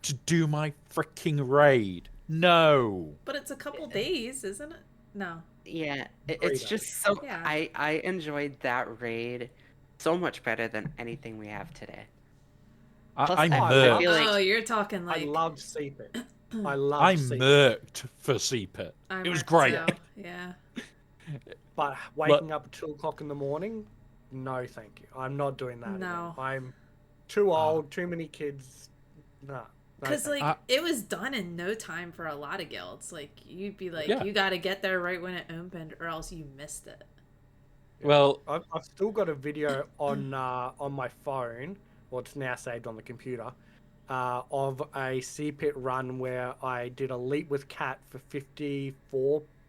[SPEAKER 4] to do my freaking raid. No.
[SPEAKER 2] But it's a couple days, isn't it? No.
[SPEAKER 1] Yeah, it's just so... Yeah. I enjoyed that raid so much better than anything we have today.
[SPEAKER 4] Plus, I murked.
[SPEAKER 2] Like... Oh, you're talking like...
[SPEAKER 3] I loved CPIT.
[SPEAKER 4] I murked for CPIT. It was great.
[SPEAKER 2] Too. Yeah.
[SPEAKER 3] But waking up at 2 o'clock in the morning, no thank you. I'm not doing that.
[SPEAKER 2] No.
[SPEAKER 3] Again. I'm too old, too many kids. Nah.
[SPEAKER 2] Because, like, it was done in no time for a lot of guilds. Like, you'd be like, you got to get there right when it opened or else you missed it.
[SPEAKER 4] Well,
[SPEAKER 3] I've still got a video on my phone, well, it's now saved on the computer, of a CPIT run where I did a leap with cat for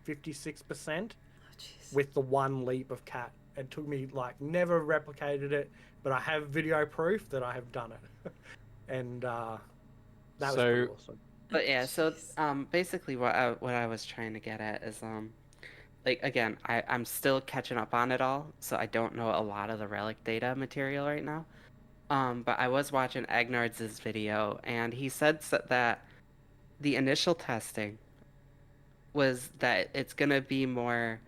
[SPEAKER 3] 56% with the one leap of cat. It took me, like, never replicated it, but I have video proof that I have done it. And that was pretty awesome.
[SPEAKER 1] But yeah, so basically what I was trying to get at is like, again, I'm still catching up on it all, so I don't know a lot of the Relic data material right now. But I was watching Agnard's video, and he said that the initial testing was that it's gonna be more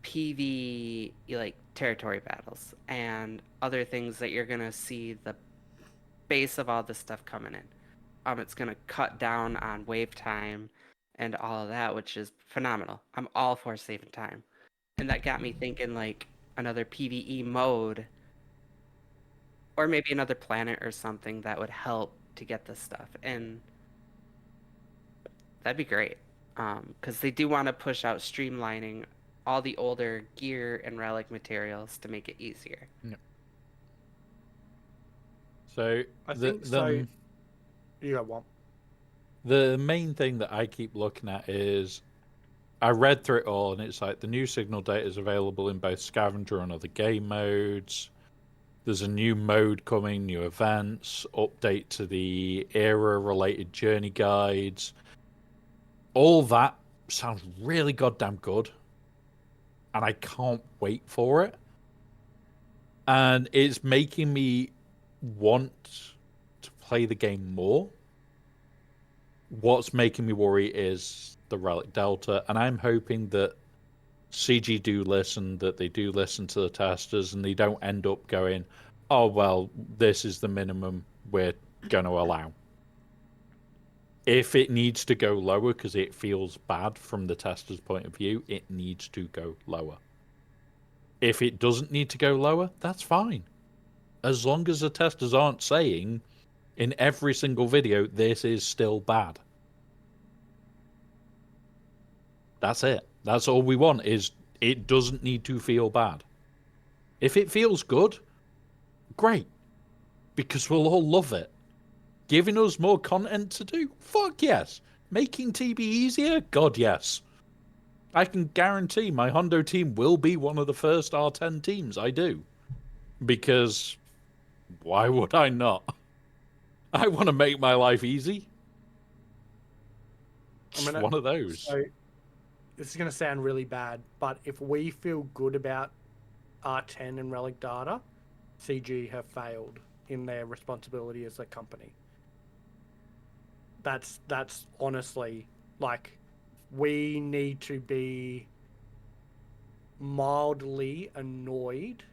[SPEAKER 1] PV, like territory battles and other things that you're gonna see the base of all this stuff coming in. It's gonna cut down on wave time and all of that, which is phenomenal. I'm all for saving time. And that got me thinking, like, another PvE mode, or maybe another planet or something that would help to get this stuff. And that'd be great. Because they do want to push out streamlining all the older gear and relic materials to make it easier.
[SPEAKER 4] Yep. So
[SPEAKER 3] I think so. You got one.
[SPEAKER 4] The main thing that I keep looking at is, I read through it all, and it's like the new signal data is available in both Scavenger and other game modes. There's a new mode coming, new events, update to the era-related journey guides. All that sounds really goddamn good, and I can't wait for it. And it's making me want to play the game more. What's making me worry is the Relic Delta, and I'm hoping that CG do listen, that they do listen to the testers, and they don't end up going, oh, well, this is the minimum we're going to allow. If it needs to go lower because it feels bad from the tester's point of view, it needs to go lower. If it doesn't need to go lower, that's fine. As long as the testers aren't saying in every single video, this is still bad. That's it. That's all we want, is it doesn't need to feel bad. If it feels good, great. Because we'll all love it. Giving us more content to do? Fuck yes. Making TB easier? God yes. I can guarantee my Hondo team will be one of the first R10 teams I do. Because why would I not? I want to make my life easy. Just one of those.
[SPEAKER 3] So, this is going to sound really bad, but if we feel good about R10 and Relic Data, CG have failed in their responsibility as a company. That's honestly, like, we need to be mildly annoyed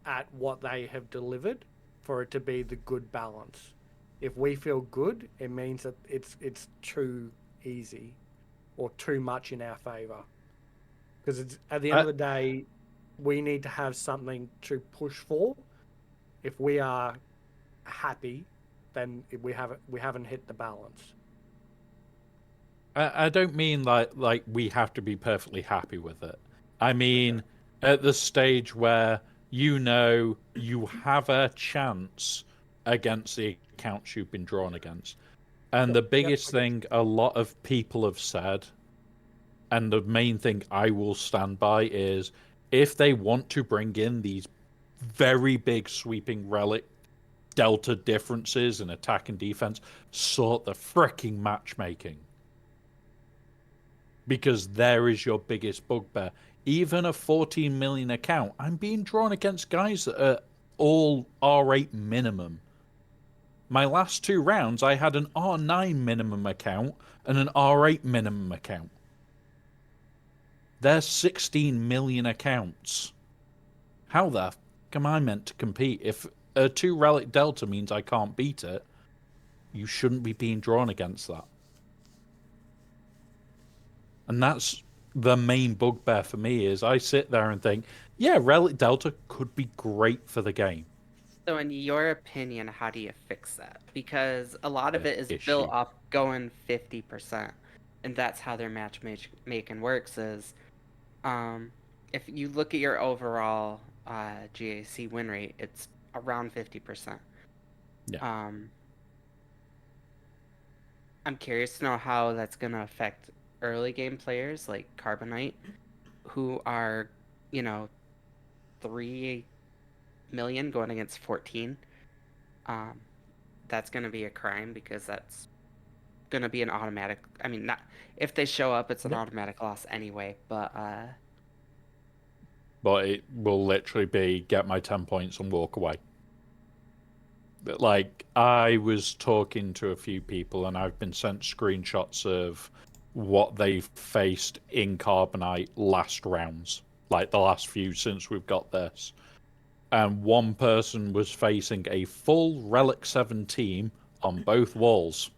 [SPEAKER 3] at what they have delivered for it to be the good balance. If we feel good, it means that it's too easy or too much in our favor. Because it's, at the end of the day, we need to have something to push for. If we are happy, then we haven't hit the balance.
[SPEAKER 4] I don't mean like we have to be perfectly happy with it. I mean, at the stage where you know you have a chance against the accounts you've been drawn against. And the biggest thing a lot of people have said And the main thing I will stand by is if they want to bring in these very big sweeping Relic Delta differences in attack and defense, sort the freaking matchmaking. Because there is your biggest bugbear. Even a 14 million account, I'm being drawn against guys that are all R8 minimum. My last 2 rounds, I had an R9 minimum account and an R8 minimum account. There's 16 million accounts. How the f am I meant to compete? If a 2 Relic Delta means I can't beat it, you shouldn't be being drawn against that. And that's the main bugbear for me is I sit there and think, yeah, Relic Delta could be great for the game.
[SPEAKER 1] So in your opinion, how do you fix that? Because a lot of it is built off going 50%. And that's how their matchmaking works is, if you look at your overall GAC win rate, it's around 50%.
[SPEAKER 4] Yeah.
[SPEAKER 1] I'm curious to know how that's going to affect early game players like Carbonite, who are, 3 million going against 14. That's going to be a crime because that's going to be an automatic. I mean, not if they show up, it's an automatic loss anyway. But
[SPEAKER 4] it will literally be get my 10 points and walk away. Like, I was talking to a few people and I've been sent screenshots of what they've faced in Carbonite last rounds, like the last few since we've got this. And one person was facing a full Relic 7 team on both walls.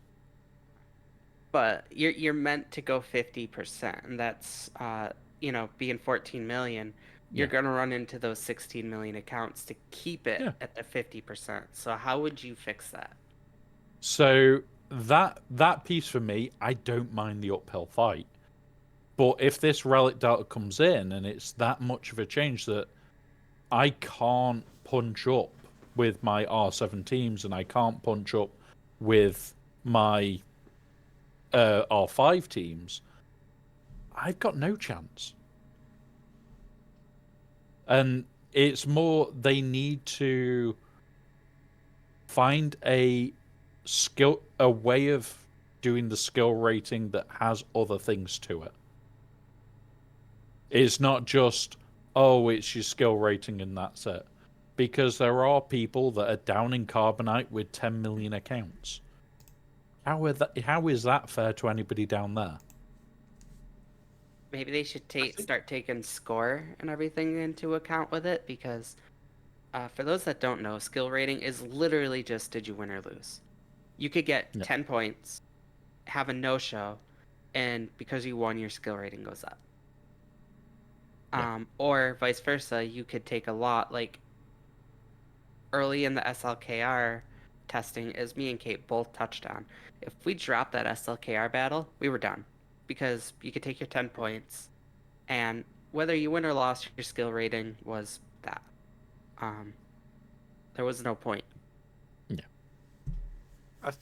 [SPEAKER 1] But you're meant to go 50%, and that's being 14 million. You're gonna run into those 16 million accounts to keep it at the 50%. So how would you fix that?
[SPEAKER 4] So that piece for me, I don't mind the uphill fight. But if this Relic Delta comes in and it's that much of a change that I can't punch up with my R7 teams and I can't punch up with my R5 teams, I've got no chance. And it's more they need to find a way of doing the skill rating that has other things to it. It's not just, oh, it's your skill rating and that's it. Because there are people that are down in Carbonite with 10 million accounts. How is that fair to anybody down there?
[SPEAKER 1] Maybe they should start taking score and everything into account with it, because for those that don't know, skill rating is literally just did you win or lose. You could get 10 points, have a no-show, and because you won, your skill rating goes up. Or vice versa, you could take a lot, like early in the SLKR testing, is me and Kate both touched on. If we dropped that SLKR battle, we were done. Because you could take your 10 points, and whether you win or lost, your skill rating was that. There was no point.
[SPEAKER 3] Yeah. I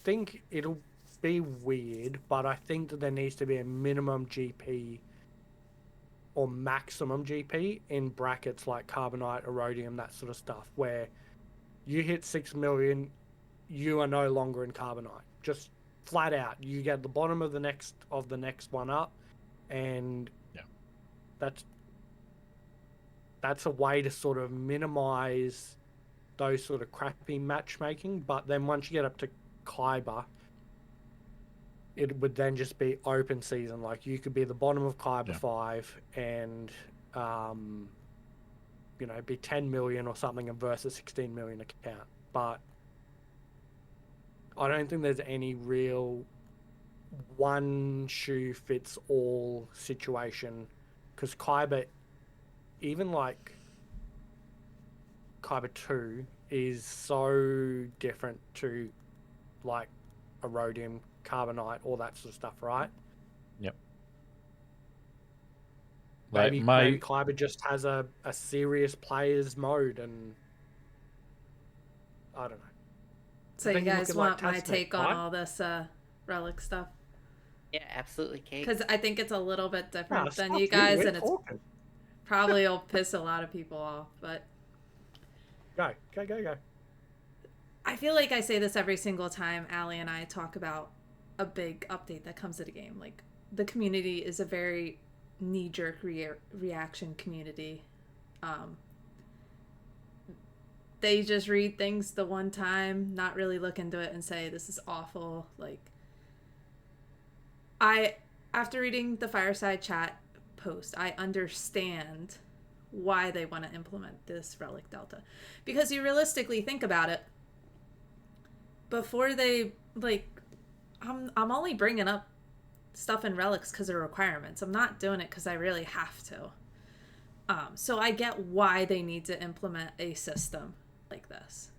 [SPEAKER 3] think it'll be weird, but I think that there needs to be a minimum GP or maximum GP in brackets like Carbonite, Erodium, that sort of stuff, where you hit 6 million, you are no longer in Carbonite. Just flat out, you get the bottom of the next one up, and that's a way to sort of minimize those sort of crappy matchmaking. But then once you get up to Kyber, it would then just be open season. Like, you could be the bottom of Kyber 5 and be 10 million or something and versus 16 million account. But I don't think there's any real one shoe fits all situation, because Kyber, even like Kyber 2, is so different to like Erodium, Carbonite, all that sort of stuff, right?
[SPEAKER 4] Yep.
[SPEAKER 3] Maybe Kyber just has a serious players mode, and I don't know.
[SPEAKER 2] So you guys want my take on all this Relic stuff?
[SPEAKER 1] Yeah, absolutely, Kate.
[SPEAKER 2] Because I think it's a little bit different than you
[SPEAKER 3] stop
[SPEAKER 2] guys,
[SPEAKER 3] we're
[SPEAKER 2] and it's
[SPEAKER 3] talking.
[SPEAKER 2] probably will piss a lot of people off. But
[SPEAKER 3] Go.
[SPEAKER 2] I feel like I say this every single time Allie and I talk about a big update that comes to the game. Like, the community is a very knee-jerk reaction community. They just read things the one time, not really look into it and say, this is awful. Like, after reading the Fireside Chat post, I understand why they want to implement this Relic Delta. Because you realistically think about it, before they, like, I'm only bringing up stuff in Relics because of requirements. I'm not doing it because I really have to. So I get why they need to implement a system like this.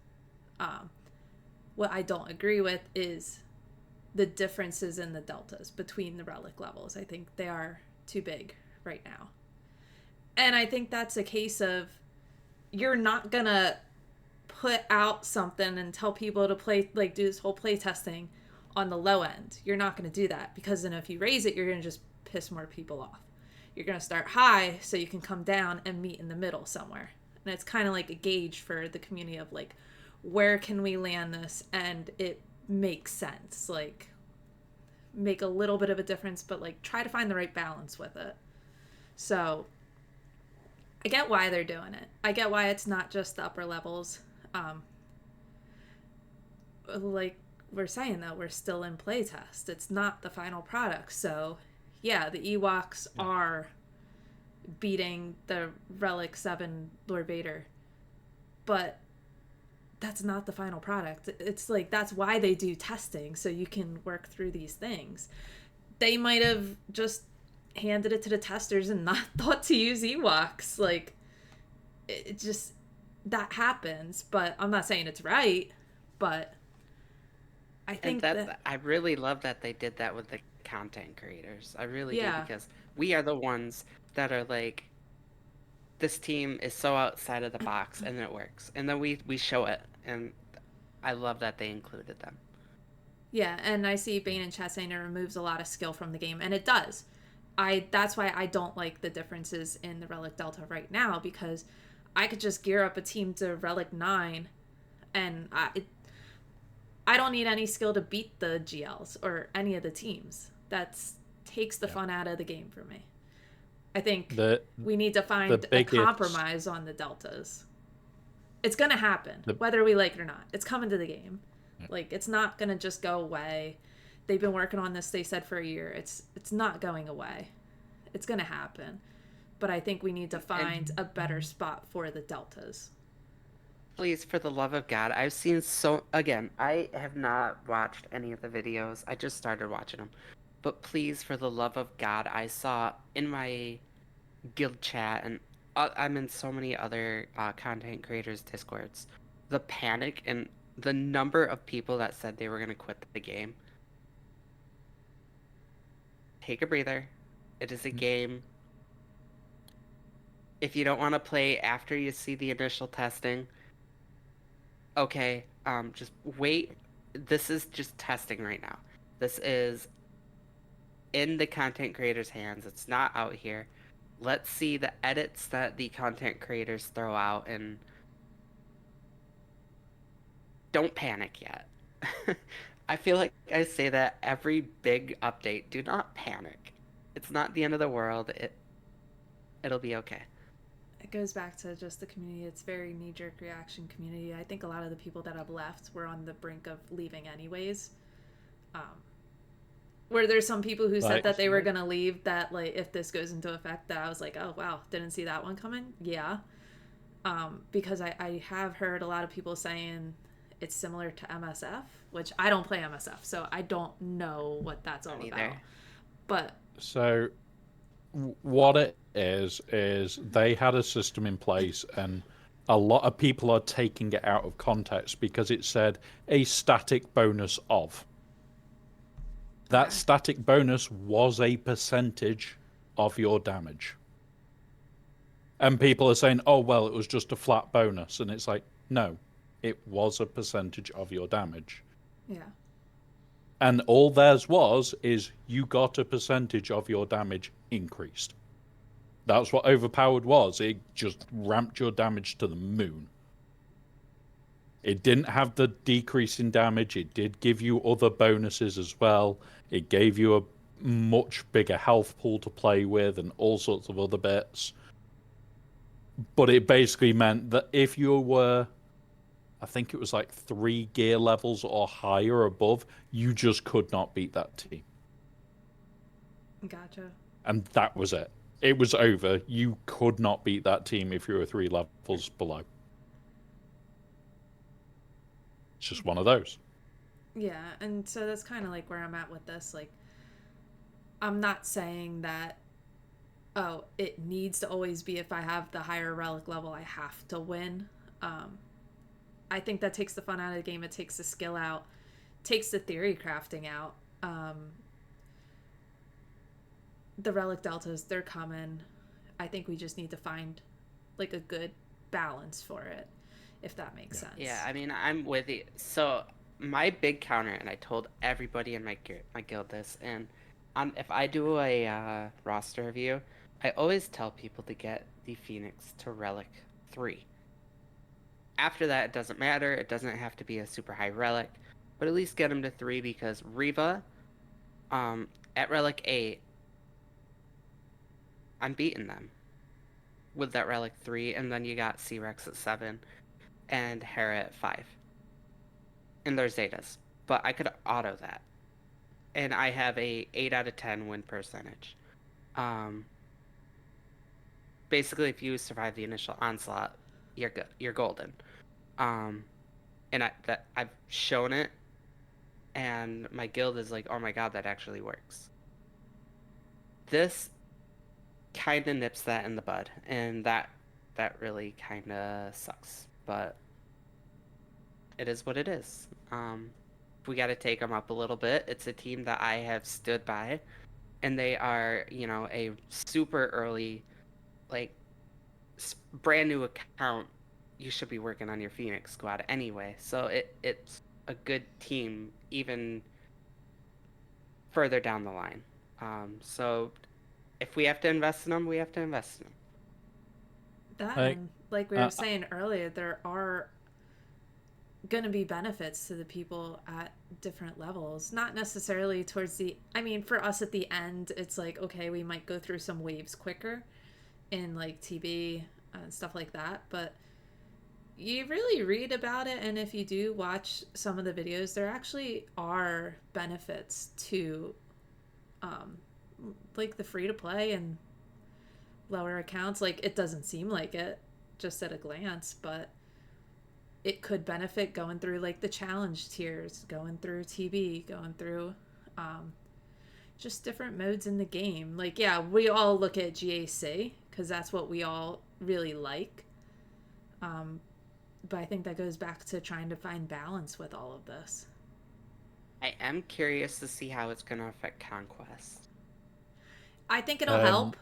[SPEAKER 2] What I don't agree with is the differences in the deltas between the relic levels. I think they are too big right now. And I think that's a case of you're not gonna put out something and tell people to play, like, do this whole play testing on the low end. You're not gonna do that, because then if you raise it, you're gonna just piss more people off. You're gonna start high so you can come down and meet in the middle somewhere. And it's kind of like a gauge for the community of, like, where can we land this and it makes sense, like, make a little bit of a difference, but, like, try to find the right balance with it. So I get why they're doing it. I get why it's not just the upper levels. Like we're saying, though, we're still in playtest. It's not the final product. So yeah, the Ewoks are beating the Relic 7 Lord Vader, but that's not the final product. It's like, that's why they do testing, so you can work through these things. They might have just handed it to the testers and not thought to use Ewoks. Like, it just, that happens. But I'm not saying it's right, but I think that
[SPEAKER 1] I really love that they did that with the content creators. I really do, because we are the ones that are like, this team is so outside of the box and it works, and then we show it, and I love that they included them.
[SPEAKER 2] Yeah, and I see Bane in chat saying it removes a lot of skill from the game, and it does. That's why I don't like the differences in the Relic Delta right now, because I could just gear up a team to Relic 9 and I don't need any skill to beat the GLs or any of the teams. That takes the fun out of the game for me. I think we need to find a compromise on the deltas. It's going to happen, whether we like it or not. It's coming to the game. Like, it's not going to just go away. They've been working on this, they said, for a year. It's not going away. It's going to happen. But I think we need to find a better spot for the deltas.
[SPEAKER 1] Please, for the love of God, I've seen again, I have not watched any of the videos. I just started watching them. But please, for the love of God, I saw in my guild chat, and I'm in so many other content creators' Discords, the panic and the number of people that said they were going to quit the game. Take a breather. It is a game. If you don't want to play after you see the initial testing, okay, just wait. This is just testing right now. This is in the content creators' hands. It's not out here. Let's see the edits that the content creators throw out, and don't panic yet. I feel like I say that every big update. Do not panic. It's not the end of the world. It'll be okay.
[SPEAKER 2] It goes back to just the community. It's very knee-jerk reaction community. I think a lot of the people that have left were on the brink of leaving anyways. Where there's some people who said that they were going to leave, that, like, if this goes into effect, that I was like, oh, wow, didn't see that one coming. Yeah. Because I have heard a lot of people saying it's similar to MSF, which I don't play MSF, so I don't know what that's all about. But
[SPEAKER 4] so what it is they had a system in place, and a lot of people are taking it out of context because it said a static bonus of. That static bonus was a percentage of your damage. And people are saying, oh, well, it was just a flat bonus. And it's like, no, it was a percentage of your damage.
[SPEAKER 2] Yeah.
[SPEAKER 4] And all theirs is you got a percentage of your damage increased. That's what overpowered was. It just ramped your damage to the moon. It didn't have the decrease in damage. It did give you other bonuses as well. It gave you a much bigger health pool to play with and all sorts of other bits. But it basically meant that if you were, I think it was like 3 gear levels or higher above, you just could not beat that team.
[SPEAKER 2] Gotcha.
[SPEAKER 4] And that was it. It was over. You could not beat that team if you were 3 levels below. It's just one of those.
[SPEAKER 2] Yeah, and so that's kind of like where I'm at with this. Like, I'm not saying that, oh, it needs to always be if I have the higher relic level, I have to win. I think that takes the fun out of the game. It takes the skill out, takes the theory crafting out. The relic deltas, they're coming. I think we just need to find like a good balance for it, if that makes sense.
[SPEAKER 1] Yeah, I mean, I'm with you. So my big counter, and I told everybody in my guild this, and if I do a roster review, I always tell people to get the Phoenix to Relic 3. After that, it doesn't matter. It doesn't have to be a super high relic, but at least get them to 3 because Reva, at Relic 8, I'm beating them with that Relic 3, and then you got C-Rex at 7 and Hera at 5. And there's Zetas, but I could auto that. And I have a 8 out of 10 win percentage. Basically, if you survive the initial onslaught, you're good. You're golden. And I've shown it, and my guild is like, oh my god, that actually works. This kind of nips that in the bud, and that really kind of sucks. But it is what it is. We got to take them up a little bit. It's a team that I have stood by, and they are, a super early, like, brand new account. You should be working on your Phoenix squad anyway. So it's a good team, even further down the line. So if we have to invest in them, we have to invest in them.
[SPEAKER 2] That, and like we were saying earlier, there are going to be benefits to the people at different levels. Not necessarily towards for us at the end, it's like, okay, we might go through some waves quicker in like TB and stuff like that, but you really read about it, and if you do watch some of the videos, there actually are benefits to like the free to play and lower accounts. Like, it doesn't seem like it just at a glance, but it could benefit going through like the challenge tiers, going through TB, going through just different modes in the game. Like, yeah, we all look at GAC because that's what we all really like, but I think that goes back to trying to find balance with all of this.
[SPEAKER 1] I am curious to see how it's going to affect Conquest.
[SPEAKER 2] I think it'll help.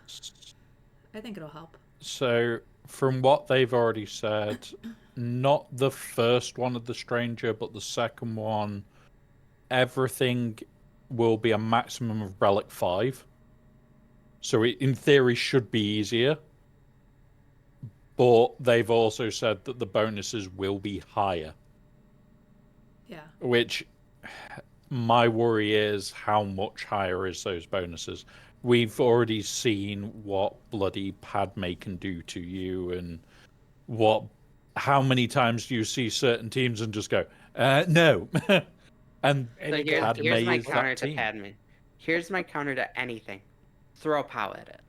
[SPEAKER 4] So, from what they've already said, not the first one of the Stranger, but the second one, everything will be a maximum of Relic 5. So it, in theory, should be easier. But they've also said that the bonuses will be higher.
[SPEAKER 2] Yeah.
[SPEAKER 4] Which, my worry is, how much higher is those bonuses? We've already seen what bloody Padme can do to you, and how many times do you see certain teams and just go, no. And
[SPEAKER 1] so here's my counter to Padme. Here's my counter to anything. Throw POW at it.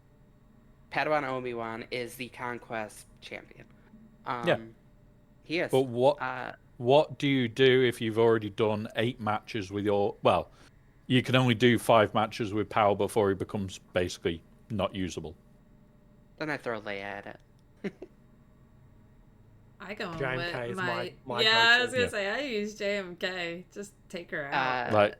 [SPEAKER 1] Padawan Obi-Wan is the Conquest champion.
[SPEAKER 4] Yeah.
[SPEAKER 1] He is.
[SPEAKER 4] But what do you do if you've already done 8 matches with your... Well, you can only do 5 matches with POW before he becomes basically not usable.
[SPEAKER 1] Then I throw Leia at it.
[SPEAKER 2] I go
[SPEAKER 3] JMK
[SPEAKER 2] with
[SPEAKER 3] my
[SPEAKER 2] yeah, I was gonna say I use JMK. Just take her out.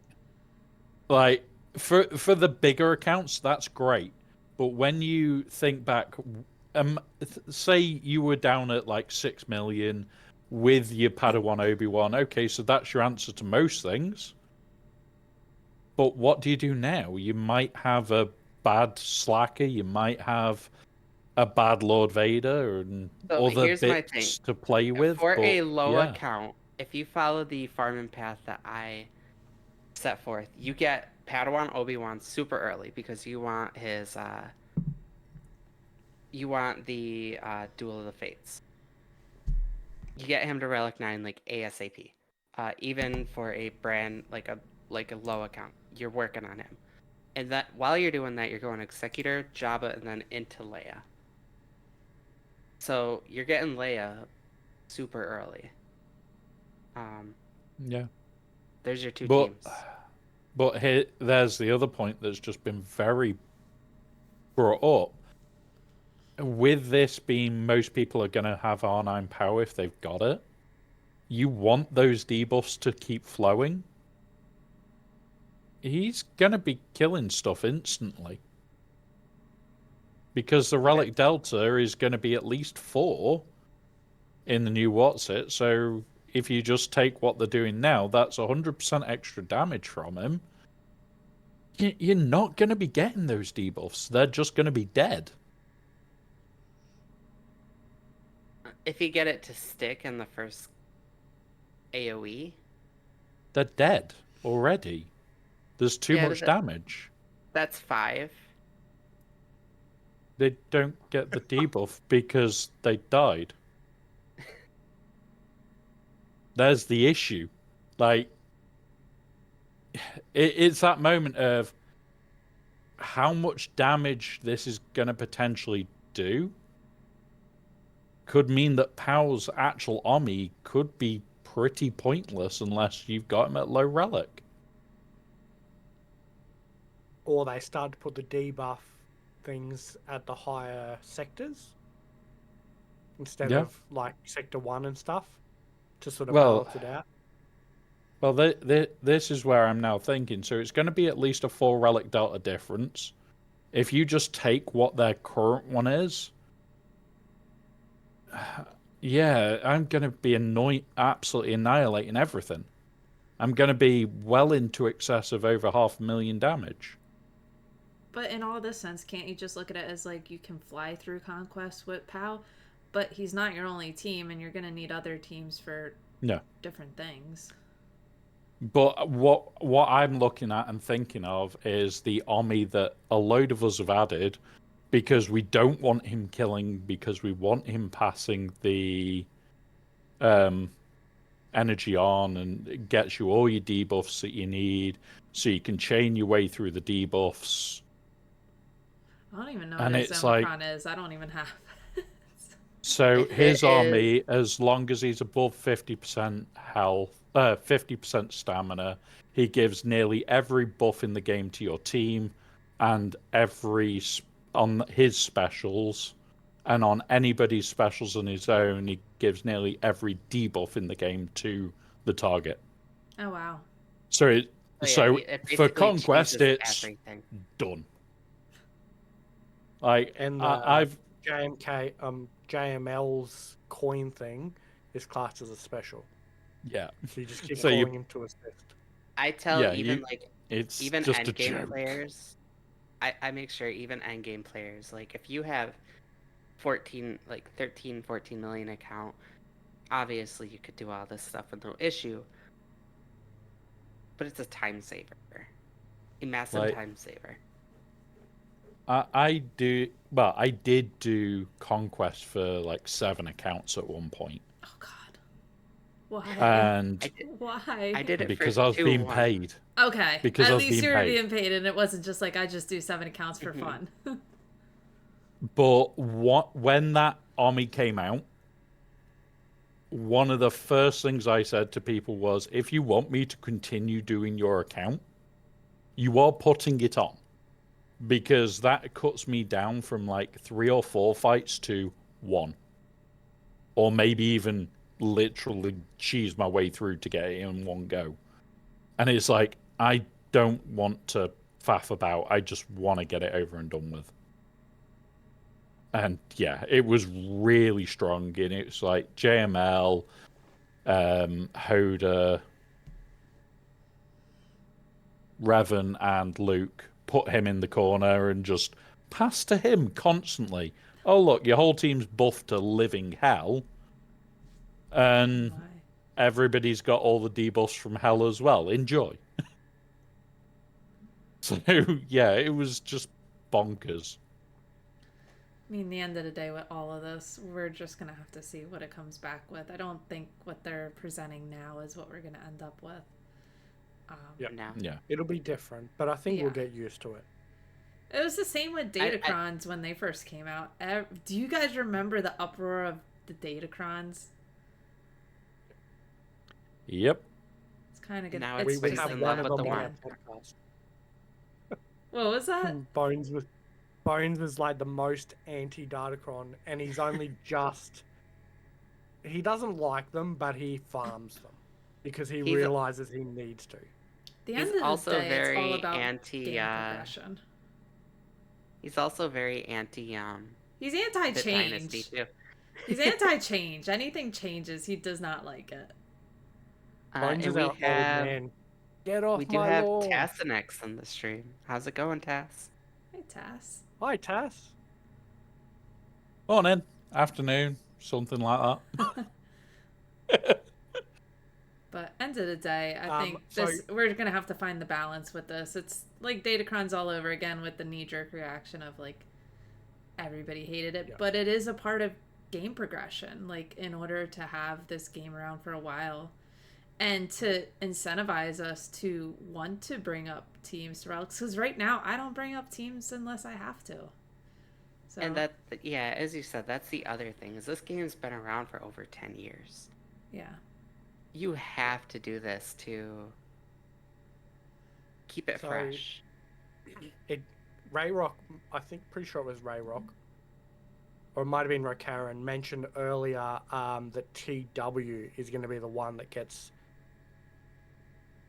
[SPEAKER 4] Like for the bigger accounts, that's great. But when you think back, say you were down at like 6 million with your Padawan Obi-Wan. Okay, so that's your answer to most things. But what do you do now? You might have a bad Slacker, you might have a bad Lord Vader and
[SPEAKER 1] So
[SPEAKER 4] other
[SPEAKER 1] here's my thing.
[SPEAKER 4] bits to play with.
[SPEAKER 1] For
[SPEAKER 4] But
[SPEAKER 1] a low
[SPEAKER 4] yeah,
[SPEAKER 1] account, if you follow the farming path that I set forth, you get Padawan Obi-Wan super early because you want his you want the Duel of the Fates. You get him to Relic 9 like ASAP. Even for a brand like a low account, you're working on him. And that while you're doing that, you're going Executor, Jabba, and then into Leia. So you're getting Leia super early.
[SPEAKER 4] yeah.
[SPEAKER 1] There's your two teams.
[SPEAKER 4] But here, there's the other point that's just been very brought up. With this being, most people are going to have R9 power if they've got it. You want those debuffs to keep flowing. He's going to be killing stuff instantly. Because the Relic Delta is going to be at least 4 in the new What's-It. So if you just take what they're doing now, that's 100% extra damage from him. You're not going to be getting those debuffs. They're just going to be dead.
[SPEAKER 1] If you get it to stick in the first AoE,
[SPEAKER 4] they're dead already. There's too much damage.
[SPEAKER 1] That's 5.
[SPEAKER 4] They don't get the debuff because they died. There's the issue. Like, it's that moment of how much damage this is going to potentially do. Could mean that Pow's actual Omni could be pretty pointless unless you've got him at low relic.
[SPEAKER 3] Or they start to put the debuff things at the higher sectors instead of like sector 1 and stuff to sort of balance it out.
[SPEAKER 4] Well, this is where I'm now thinking. So it's going to be at least a 4 Relic Delta difference. If you just take what their current one is, yeah, I'm going to be absolutely annihilating everything. I'm going to be well into excess of over 500,000 damage.
[SPEAKER 2] But in all this sense, can't you just look at it as like you can fly through Conquest with Pow? But he's not your only team, and you're going to need other teams for different things.
[SPEAKER 4] But what I'm looking at and thinking of is the Omni that a load of us have added because we don't want him killing, because we want him passing the energy on, and it gets you all your debuffs that you need so you can chain your way through the debuffs.
[SPEAKER 2] I don't even know what his Omicron is. I don't even have it.
[SPEAKER 4] So his army, as long as he's above 50% health, 50% stamina, he gives nearly every buff in the game to your team, and on his specials, and on anybody's specials on his own, he gives nearly every debuff in the game to the target.
[SPEAKER 2] Oh wow!
[SPEAKER 4] So for Conquest, it's
[SPEAKER 1] everything.
[SPEAKER 4] Done. Like,
[SPEAKER 3] and
[SPEAKER 4] I've
[SPEAKER 3] JML's coin thing is classed as a special.
[SPEAKER 4] Yeah.
[SPEAKER 3] So you just keep calling him to assist.
[SPEAKER 1] I tell even
[SPEAKER 4] just
[SPEAKER 1] endgame players, I make sure even endgame players, like if you have 13, 14 million account, obviously you could do all this stuff with no issue. But it's a time saver. A massive time saver.
[SPEAKER 4] I did do Conquest for 7 accounts at one point.
[SPEAKER 2] Oh God. Why?
[SPEAKER 4] And
[SPEAKER 2] why?
[SPEAKER 1] I did it
[SPEAKER 4] because I was being paid.
[SPEAKER 2] Okay.
[SPEAKER 4] Because
[SPEAKER 2] at least you were being paid, and it wasn't just like I just do 7 accounts for fun.
[SPEAKER 4] But when that army came out, one of the first things I said to people was, if you want me to continue doing your account, you are putting it on. Because that cuts me down from 3 or 4 fights to 1. Or maybe even literally cheese my way through to get it in one go. And it's like, I don't want to faff about. I just want to get it over and done with. And yeah, it was really strong. And it's JML, Hoda, Revan and Luke, put him in the corner and just pass to him constantly. Oh, look, your whole team's buffed to living hell. And everybody's got all the debuffs from hell as well. Enjoy. So, yeah, it was just bonkers.
[SPEAKER 2] I mean, the end of the day with all of this, we're just going to have to see what it comes back with. I don't think what they're presenting now is what we're going to end up with.
[SPEAKER 3] Yeah. It'll be different, but I think we'll get used to it.
[SPEAKER 2] It was the same with Datacrons when they first came out. Do you guys remember the uproar of the Datacrons?
[SPEAKER 4] Yep.
[SPEAKER 2] It's kind of good.
[SPEAKER 1] Now we have one of the one.
[SPEAKER 2] What was that?
[SPEAKER 3] Bones was like the most anti-Datacron, and he's only just... He doesn't like them, but he farms them because he realizes he needs to.
[SPEAKER 2] The end of the day, it's all about game progression.
[SPEAKER 1] He's also very anti.
[SPEAKER 2] He's anti-change. He's anti-change. Anything changes, he does not like it.
[SPEAKER 3] And we have. Get off my lawn.
[SPEAKER 1] We do have Tassanex in the stream. How's it going, Tass?
[SPEAKER 2] Hey, Tass.
[SPEAKER 3] Hi, Tass.
[SPEAKER 4] Morning, afternoon, something like that.
[SPEAKER 2] But end of the day, I think we're gonna have to find the balance with this. It's like Datacrons all over again with the knee-jerk reaction of like everybody hated it, but it is a part of game progression. Like in order to have this game around for a while, and to incentivize us to want to bring up teams to Relics, because right now I don't bring up teams unless I have to. So.
[SPEAKER 1] And as you said, that's the other thing, is this game's been around for over 10 years.
[SPEAKER 2] Yeah.
[SPEAKER 1] You have to do this to keep it fresh.
[SPEAKER 3] Ray Rock, I think, pretty sure it was Ray Rock, or it might have been Rokaran, mentioned earlier that TW is going to be the one that gets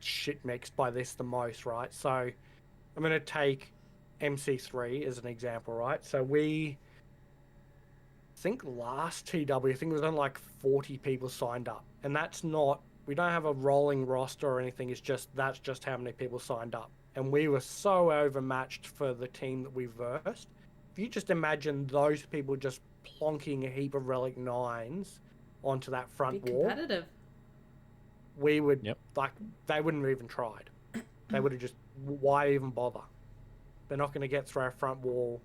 [SPEAKER 3] shit mixed by this the most, right? So I'm going to take MC3 as an example, right? So I think last TW, I think it was only like 40 people signed up. And that's not, we don't have a rolling roster or anything. It's just, that's just how many people signed up. And we were so overmatched for the team that we versed. If you just imagine those people just plonking a heap of Relic 9s onto that front wall.
[SPEAKER 2] Competitive.
[SPEAKER 3] We would, they wouldn't have even tried. They would have just, why even bother? They're not going to get through our front wall.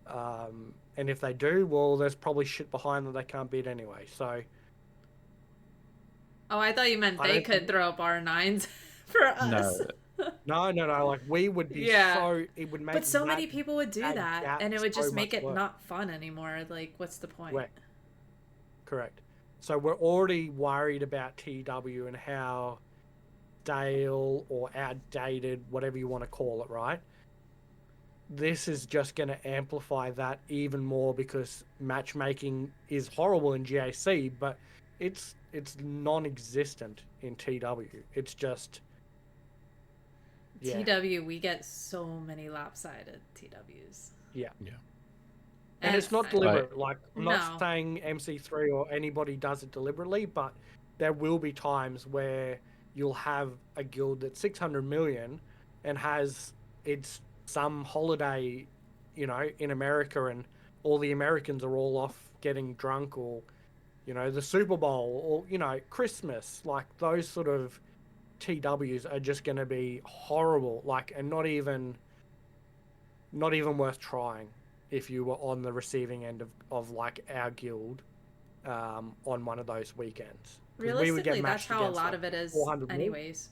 [SPEAKER 3] And if they do, well, there's probably shit behind that they can't beat anyway. So.
[SPEAKER 2] Oh, I thought you meant they could throw up R9s for us.
[SPEAKER 3] No. Like, we would be so... It would make...
[SPEAKER 2] But so many people would do that, and it would just make it not fun anymore. Like, what's the point?
[SPEAKER 3] Correct. So we're already worried about TW and how stale or outdated, whatever you want to call it, right? This is just going to amplify that even more because matchmaking is horrible in GAC, but it's non-existent in TW. It's just...
[SPEAKER 2] TW, we get so many lopsided TWs.
[SPEAKER 3] Yeah. And it's not deliberate. Like, I'm not saying MC3 or anybody does it deliberately, but there will be times where you'll have a guild that's 600 million and has some holiday, in America, and all the Americans are all off getting drunk, or, the Super Bowl, or, Christmas. Like, those sort of TWs are just going to be horrible, like, and not even worth trying if you were on the receiving end of like our guild on one of those weekends.
[SPEAKER 2] Realistically, that's how a lot of it is anyways.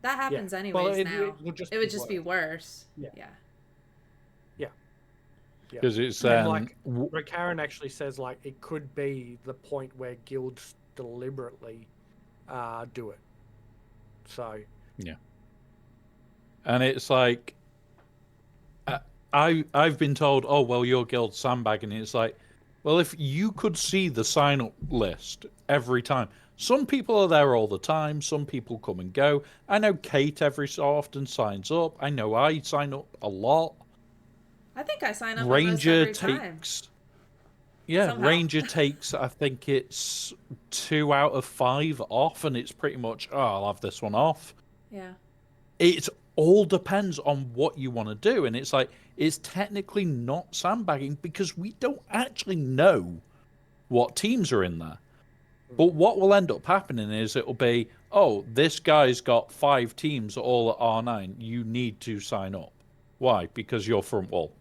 [SPEAKER 2] That happens anyways now. It would just be worse. Yeah.
[SPEAKER 4] Because it's
[SPEAKER 3] like Rokaran actually says, like, it could be the point where guilds deliberately do it. So
[SPEAKER 4] and it's like I've been told, oh well, your guild's sandbagging. It's like, well, if you could see the sign up list every time. Some people are there all the time. Some people come and go. I know Kate every so often signs up. I know I sign up a lot.
[SPEAKER 2] I think I sign up
[SPEAKER 4] Ranger
[SPEAKER 2] almost every time.
[SPEAKER 4] Somehow. Ranger takes, I think it's 2 out of 5 off, and it's pretty much, I'll have this one off.
[SPEAKER 2] Yeah.
[SPEAKER 4] It all depends on what you want to do. And it's like, it's technically not sandbagging because we don't actually know what teams are in there. But what will end up happening is it'll be, oh, this guy's got 5 teams all at R9. You need to sign up. Why? Because you're front wall.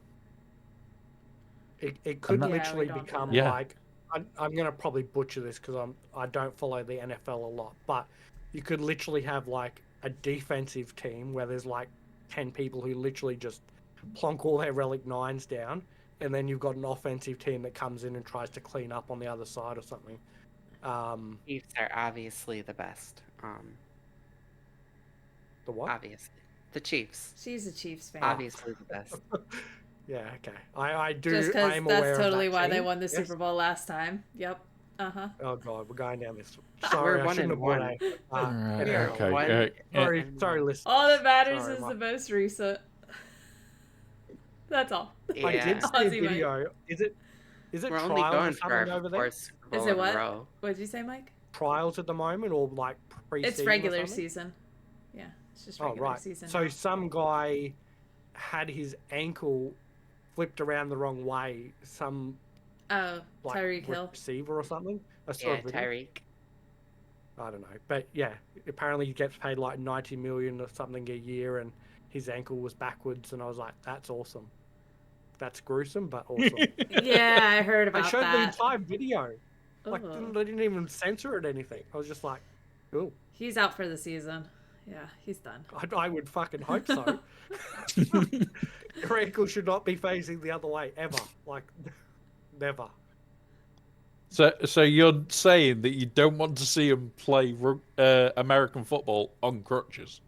[SPEAKER 3] It could literally become like, I'm going to probably butcher this because I don't follow the NFL a lot, but you could literally have like a defensive team where there's like 10 people who literally just plonk all their Relic 9s down, and then you've got an offensive team that comes in and tries to clean up on the other side or something.
[SPEAKER 1] Chiefs are obviously the best.
[SPEAKER 3] The what?
[SPEAKER 1] Obviously. The Chiefs.
[SPEAKER 2] She's a Chiefs fan.
[SPEAKER 1] Obviously the best.
[SPEAKER 3] Yeah, okay. I do.
[SPEAKER 2] Just because
[SPEAKER 3] that's
[SPEAKER 2] totally why
[SPEAKER 3] team.
[SPEAKER 2] they won the Super Bowl last time. Yep. Uh-huh.
[SPEAKER 3] Oh god, we're going down this. Sorry,
[SPEAKER 1] we're
[SPEAKER 3] I shouldn't have brought
[SPEAKER 4] Okay.
[SPEAKER 3] Sorry, listen.
[SPEAKER 2] All that matters is the most recent. That's all.
[SPEAKER 1] Yeah.
[SPEAKER 3] I did see a video. Is it
[SPEAKER 1] we're
[SPEAKER 3] trials
[SPEAKER 1] only going
[SPEAKER 3] or something over there?
[SPEAKER 1] Super Bowl
[SPEAKER 2] is it
[SPEAKER 1] in
[SPEAKER 2] what?
[SPEAKER 1] a row.
[SPEAKER 2] What did you say, Mike?
[SPEAKER 3] Trials at the moment, or like pre-season?
[SPEAKER 2] It's regular season. Yeah, it's just regular season.
[SPEAKER 3] So some guy had his ankle flipped around the wrong way. Some
[SPEAKER 2] Tyreek Hill
[SPEAKER 3] receiver or something.
[SPEAKER 1] Tyreek.
[SPEAKER 3] I don't know, but yeah, apparently he gets paid like 90 million or something a year, and his ankle was backwards, and I was like, that's awesome. That's gruesome, but awesome.
[SPEAKER 2] Yeah, I heard about that.
[SPEAKER 3] I showed the entire video. Like, they didn't even censor it or anything. I was just like, cool.
[SPEAKER 2] He's out for the season. Yeah, he's done.
[SPEAKER 3] I would fucking hope so. Your ankle should not be facing the other way, ever. Like, never.
[SPEAKER 4] So you're saying that you don't want to see him play American football on crutches?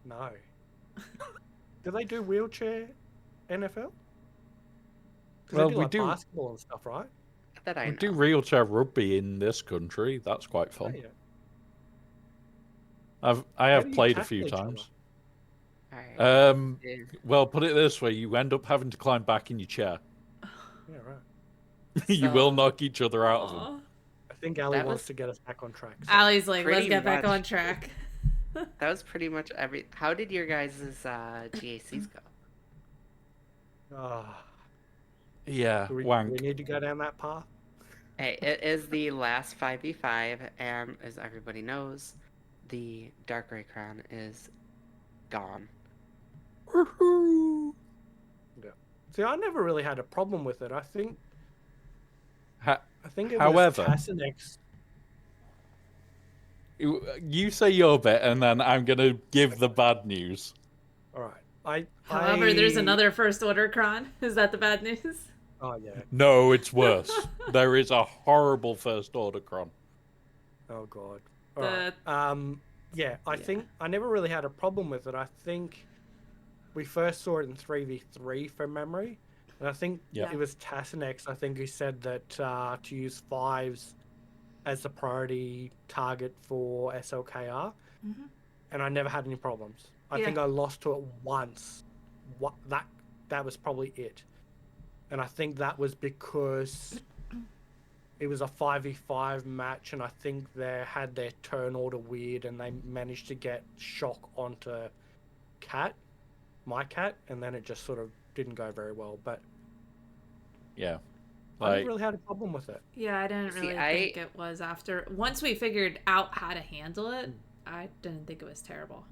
[SPEAKER 3] No. Do they do wheelchair NFL?
[SPEAKER 4] Well,
[SPEAKER 3] they do like basketball and stuff, right?
[SPEAKER 4] We do wheelchair rugby in this country. That's quite fun.
[SPEAKER 3] Oh, yeah.
[SPEAKER 4] I have played a few times.
[SPEAKER 1] Right.
[SPEAKER 4] Well, put it this way: you end up having to climb back in your chair.
[SPEAKER 3] Yeah, right.
[SPEAKER 4] You will knock each other out of them.
[SPEAKER 3] I think Alli wants to get us back on track. So.
[SPEAKER 2] Alli's like, let's get back on track.
[SPEAKER 1] That was pretty much every. How did your guys' GACs go?
[SPEAKER 4] Yeah,
[SPEAKER 3] we need to go down that path.
[SPEAKER 1] Hey, it is the last 5v5, and as everybody knows, the Dark Ray Crown is gone.
[SPEAKER 3] Yeah. See, I never really had a problem with it. I think it
[SPEAKER 4] however,
[SPEAKER 3] was Tassinix.
[SPEAKER 4] You say your bit, and then I'm gonna give the bad news.
[SPEAKER 3] All right.
[SPEAKER 2] However, there's another first order cron. Is that the bad news?
[SPEAKER 3] Oh yeah.
[SPEAKER 4] No, it's worse. There is a horrible first order cron.
[SPEAKER 3] Oh god. All right. Yeah, I think I never really had a problem with it. I think we first saw it in 3v3 from memory. And I think it was Tassinix, I think, who said that to use 5s as the priority target for SLKR.
[SPEAKER 2] Mm-hmm.
[SPEAKER 3] And I never had any problems. I think I lost to it once. That was probably it. And I think that was because it was a 5v5 match, and I think they had their turn order weird, and they managed to get Shock onto my cat, and then it just sort of didn't go very well. But
[SPEAKER 4] yeah,
[SPEAKER 3] I never really had a problem with it.
[SPEAKER 2] Yeah, I didn't really think it was after. Once we figured out how to handle it, I didn't think it was terrible.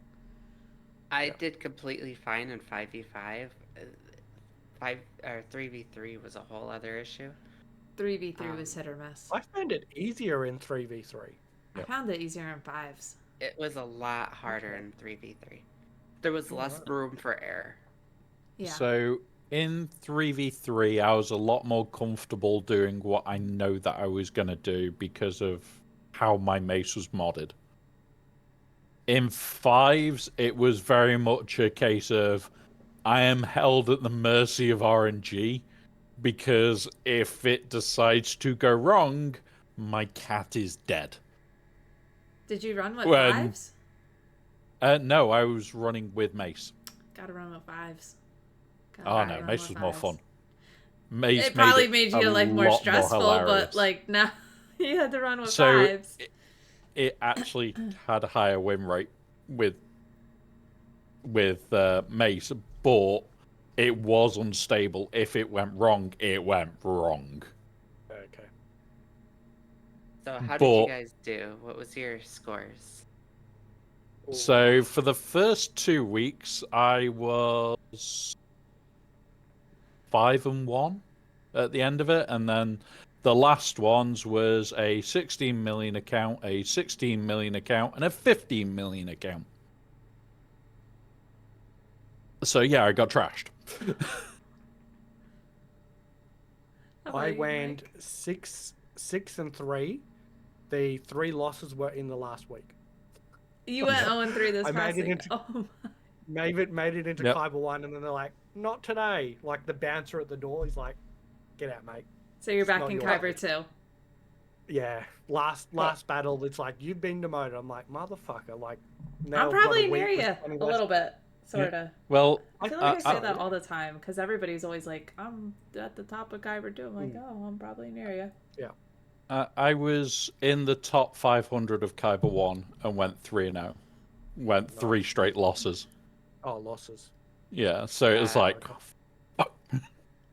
[SPEAKER 1] I did completely fine in 5v5. 3v3 was a whole other issue.
[SPEAKER 2] 3v3 was hit or miss.
[SPEAKER 3] I found it easier in 3v3.
[SPEAKER 2] I found it easier in 5s.
[SPEAKER 1] It was a lot harder in 3v3. There was less room for error.
[SPEAKER 2] Yeah.
[SPEAKER 4] So in 3v3, I was a lot more comfortable doing what I know that I was going to do because of how my mace was modded. In 5s, it was very much a case of I am held at the mercy of RNG, because if it decides to go wrong, my cat is dead.
[SPEAKER 2] Did you run with 5s?
[SPEAKER 4] No, I was running with mace.
[SPEAKER 2] Gotta run with 5s.
[SPEAKER 4] Oh no, mace was more fun. Mace
[SPEAKER 2] it probably made you like more stressful, but like now you had to run with 5s.
[SPEAKER 4] It actually had a higher win rate with with Mace, but it was unstable. If it went wrong, it went wrong.
[SPEAKER 3] Okay.
[SPEAKER 1] So how did you guys do? What was your scores?
[SPEAKER 4] So for the first 2 weeks, I was 5-1 at the end of it, and then the last ones was a 16 million account, a 16 million account, and a 15 million account. So yeah, I got trashed.
[SPEAKER 3] I went 6-3. The 3 losses were in the last week.
[SPEAKER 2] You went 0-3 this past week.
[SPEAKER 3] Made it into Kyber 1, and then they're like, not today. Like, the bouncer at the door, he's like, get out, mate.
[SPEAKER 2] So you're back in Kyber 2.
[SPEAKER 3] Yeah. Last battle, it's like, you've been demoted. I'm like, motherfucker. Like,
[SPEAKER 2] now I'm probably near you a little bit, sort of.
[SPEAKER 4] Well,
[SPEAKER 2] I feel like I say that all the time, because everybody's always like, I'm at the top of Kyber 2. I'm like, oh, I'm probably near you.
[SPEAKER 3] Yeah.
[SPEAKER 4] I was in the top 500 of Kyber 1 and went 3-0. Went 3 straight losses.
[SPEAKER 3] Oh, losses.
[SPEAKER 4] Yeah, so it was like...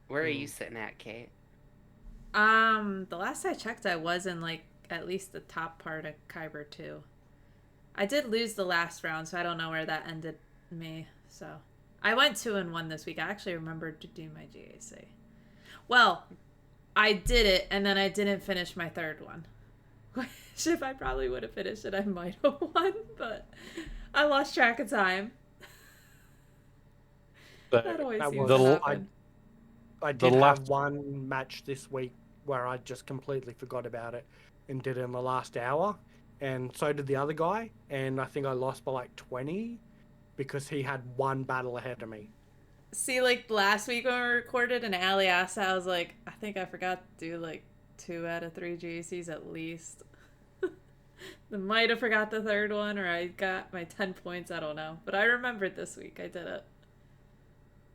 [SPEAKER 1] Where are you sitting at, Kate?
[SPEAKER 2] The last I checked, I was in, like, at least the top part of Kyber 2. I did lose the last round, so I don't know where that ended me, so... I went 2-1 this week. I actually remembered to do my GAC. Well... I did it, and then I didn't finish my third one. Which, if I probably would have finished it, I might have won, but I lost track of time. That always seems to happen.
[SPEAKER 3] I did have one match this week where I just completely forgot about it and did it in the last hour, and so did the other guy, and I think I lost by like 20 because he had one battle ahead of me.
[SPEAKER 2] See, like, last week when we recorded and Alli asked, I was like, I think I forgot to do, like, 2 out of 3 GACs at least. I might have forgot the third one, or I got my 10 points, I don't know. But I remembered this week, I did it.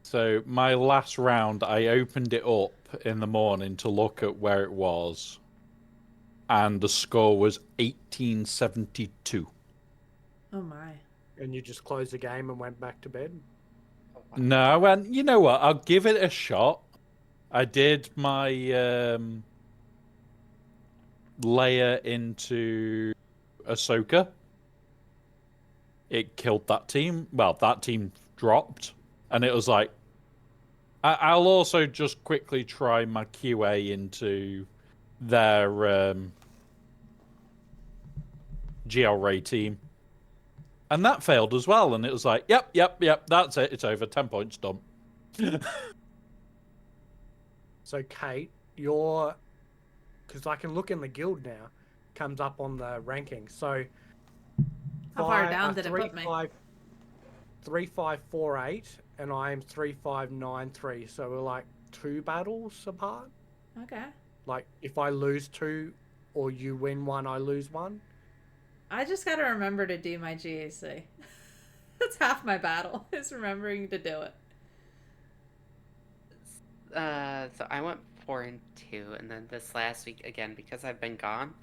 [SPEAKER 4] So, my last round, I opened it up in the morning to look at where it was. And the score was 1872.
[SPEAKER 2] Oh, my.
[SPEAKER 3] And you just closed the game and went back to bed?
[SPEAKER 4] No, I went, you know what, I'll give it a shot. I did my layer into Ahsoka. It killed that team. Well, that team dropped. And it was like, I'll also just quickly try my QA into their GL Ray team. And that failed as well, and it was like, yep, that's it, it's over, 10 points, done.
[SPEAKER 3] So, Kate, because I can look in the guild now, comes up on the ranking. So,
[SPEAKER 2] how far down did it put me?
[SPEAKER 3] 3548, and I am 3593. So we're like 2 battles apart.
[SPEAKER 2] Okay.
[SPEAKER 3] Like, if I lose 2, or you win 1, I lose 1.
[SPEAKER 2] I just gotta remember to do my GAC. That's half my battle, is remembering to do it.
[SPEAKER 1] So I went 4-2, and then this last week, again, because I've been gone,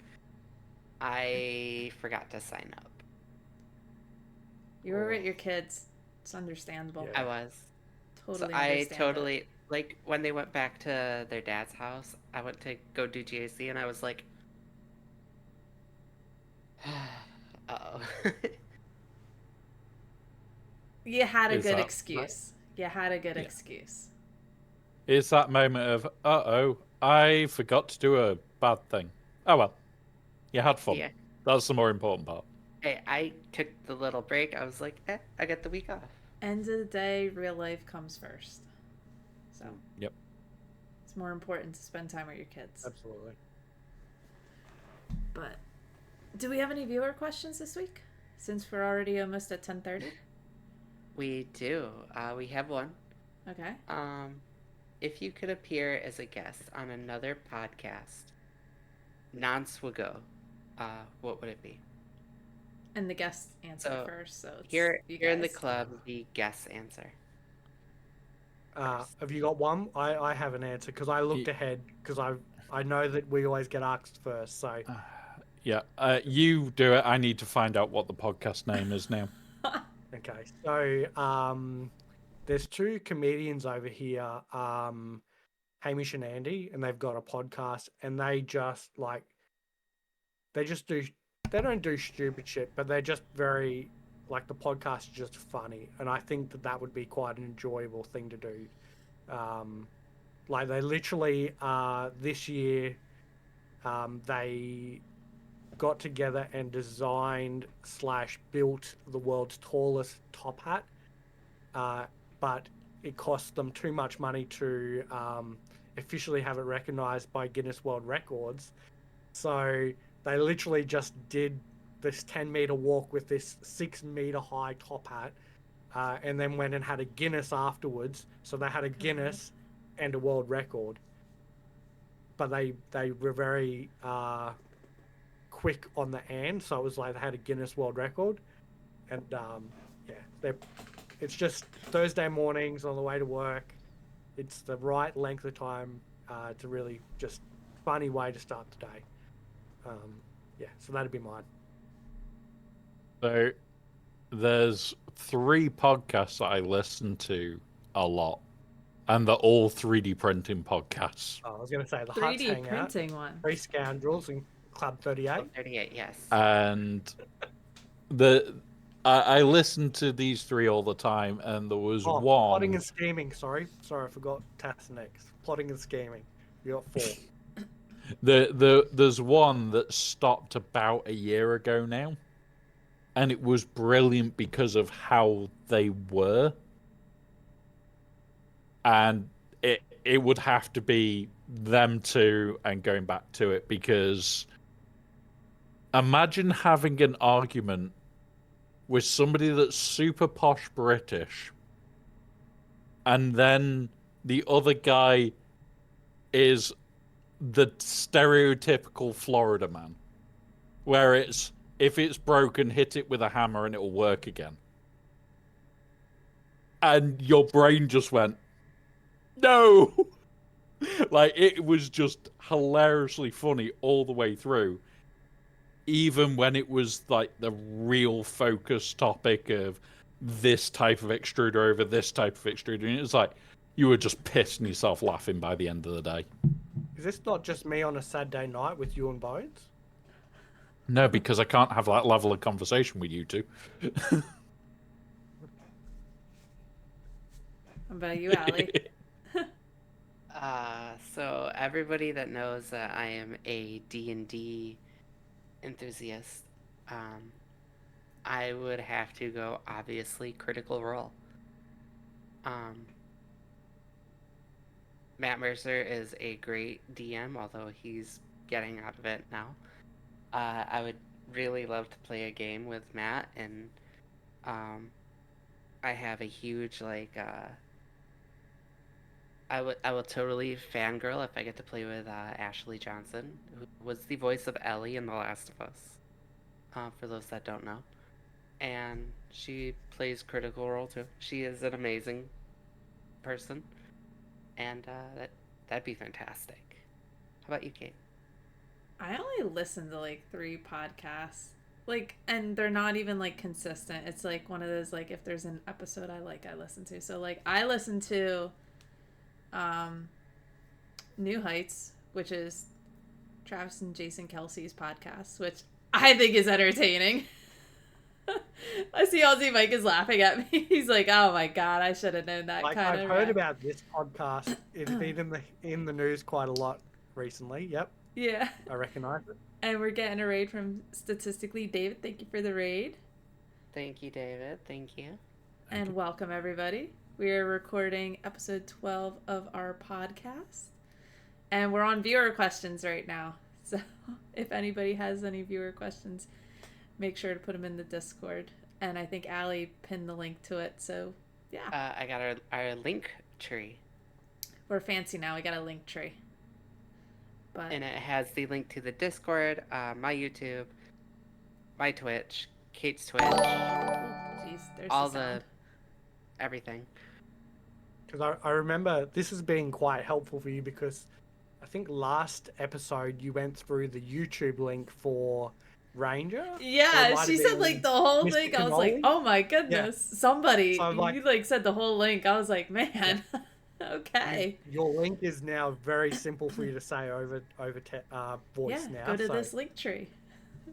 [SPEAKER 1] I forgot to sign up.
[SPEAKER 2] You were with your kids. It's understandable.
[SPEAKER 1] Yeah. I was.
[SPEAKER 2] Totally.
[SPEAKER 1] So I totally, like, when they went back to their dad's house, I went to go do GAC, and I was like, uh-oh.
[SPEAKER 2] You had a good excuse. You had a good excuse.
[SPEAKER 4] It's that moment of, uh-oh, I forgot to do a bad thing. Oh well. You had fun. Yeah. That's the more important part.
[SPEAKER 1] Hey, I took the little break. I was like, I got the week off.
[SPEAKER 2] End of the day, real life comes first. So.
[SPEAKER 4] Yep.
[SPEAKER 2] It's more important to spend time with your kids.
[SPEAKER 3] Absolutely.
[SPEAKER 2] But do we have any viewer questions this week? Since we're already almost at 10:30.
[SPEAKER 1] We do. We have one.
[SPEAKER 2] Okay.
[SPEAKER 1] If you could appear as a guest on another podcast, non-Swago, what would it be?
[SPEAKER 2] And the guest answer first. So it's
[SPEAKER 1] here in the club, the guest answer.
[SPEAKER 3] Have you got one? I have an answer because I looked ahead because I know that we always get asked first. So
[SPEAKER 4] yeah, you do it. I need to find out what the podcast name is now.
[SPEAKER 3] Okay, so there's two comedians over here, Hamish and Andy, and they've got a podcast, and they just they don't do stupid shit, but they're just very the podcast is just funny, and I think that would be quite an enjoyable thing to do. Like they literally this year, they got together and designed / built the world's tallest top hat, but it cost them too much money to officially have it recognized by Guinness World Records. So they literally just did this 10-meter walk with this 6-meter high top hat, and then went and had a Guinness afterwards. So they had a Guinness and a world record. But they were very quick on the end, so it was like they had a Guinness World Record. And it's just Thursday mornings on the way to work. It's the right length of time to really just funny way to start the day. So that'd be mine.
[SPEAKER 4] So there's 3 podcasts that I listen to a lot, and they're all 3D printing podcasts.
[SPEAKER 3] Oh, I was going to say the
[SPEAKER 2] 3D
[SPEAKER 3] Hutt's Hangout,
[SPEAKER 2] printing one.
[SPEAKER 3] 3 Scoundrels, and Club 38.
[SPEAKER 1] Club 38, yes.
[SPEAKER 4] And I listen to these 3 all the time, and there was one.
[SPEAKER 3] Plotting and scheming. Sorry, I forgot Tass next. Plotting and scheming. You got 4.
[SPEAKER 4] There's one that stopped about a year ago now, and it was brilliant because of how they were. And it would have to be them 2 and going back to it, because imagine having an argument with somebody that's super posh British, and then the other guy is the stereotypical Florida man, where it's, if it's broken, hit it with a hammer and it'll work again. And your brain just went, no! Like, it was just hilariously funny all the way through. Even when it was like the real focus topic of this type of extruder over this type of extruder, and it was like, you were just pissing yourself laughing by the end of the day.
[SPEAKER 3] Is this not just me on a Saturday night with you and Bones?
[SPEAKER 4] No, because I can't have that level of conversation with you 2.
[SPEAKER 2] How about you, Alli?
[SPEAKER 1] So everybody that knows that I am a D&D enthusiast, I would have to go, obviously, Critical Role. Matt Mercer is a great DM, although he's getting out of it now. I would really love to play a game with Matt, and I have a huge, I will totally fangirl if I get to play with Ashley Johnson, who was the voice of Ellie in The Last of Us, for those that don't know. And she plays Critical Role too. She is an amazing person, and that'd be fantastic. How about you, Kate?
[SPEAKER 2] I only listen to 3 podcasts, and they're not even consistent. It's one of those if there's an episode I listen to. So I listen to New Heights, which is Travis and Jason Kelsey's podcast, which I think is entertaining. I see Aussie Mike is laughing at me. He's like, "Oh my god, I should have known that."
[SPEAKER 3] I've heard about this podcast. It's been in the news quite a lot recently. Yep.
[SPEAKER 2] Yeah.
[SPEAKER 3] I recognize it.
[SPEAKER 2] And we're getting a raid from Statistically David. Thank you for the raid.
[SPEAKER 1] Thank you, David. Thank you.
[SPEAKER 2] And welcome everybody. We are recording episode 12 of our podcast. And we're on viewer questions right now. So if anybody has any viewer questions, make sure to put them in the Discord. And I think Alli pinned the link to it. So yeah.
[SPEAKER 1] I got our link tree.
[SPEAKER 2] We're fancy now. We got a link tree.
[SPEAKER 1] And it has the link to the Discord, my YouTube, my Twitch, Kate's Twitch.
[SPEAKER 2] Jeez, there's
[SPEAKER 1] all everything.
[SPEAKER 3] Because I remember this has been quite helpful for you, because I think last episode you went through the YouTube link for Ranger.
[SPEAKER 2] Yeah, she said like the whole
[SPEAKER 3] Mr.
[SPEAKER 2] thing. I was like, oh my goodness, somebody,
[SPEAKER 3] So, like,
[SPEAKER 2] you like said the whole link. I was like, man, okay.
[SPEAKER 3] Your link is now very simple for you to say over voice now.
[SPEAKER 2] Go to this link tree.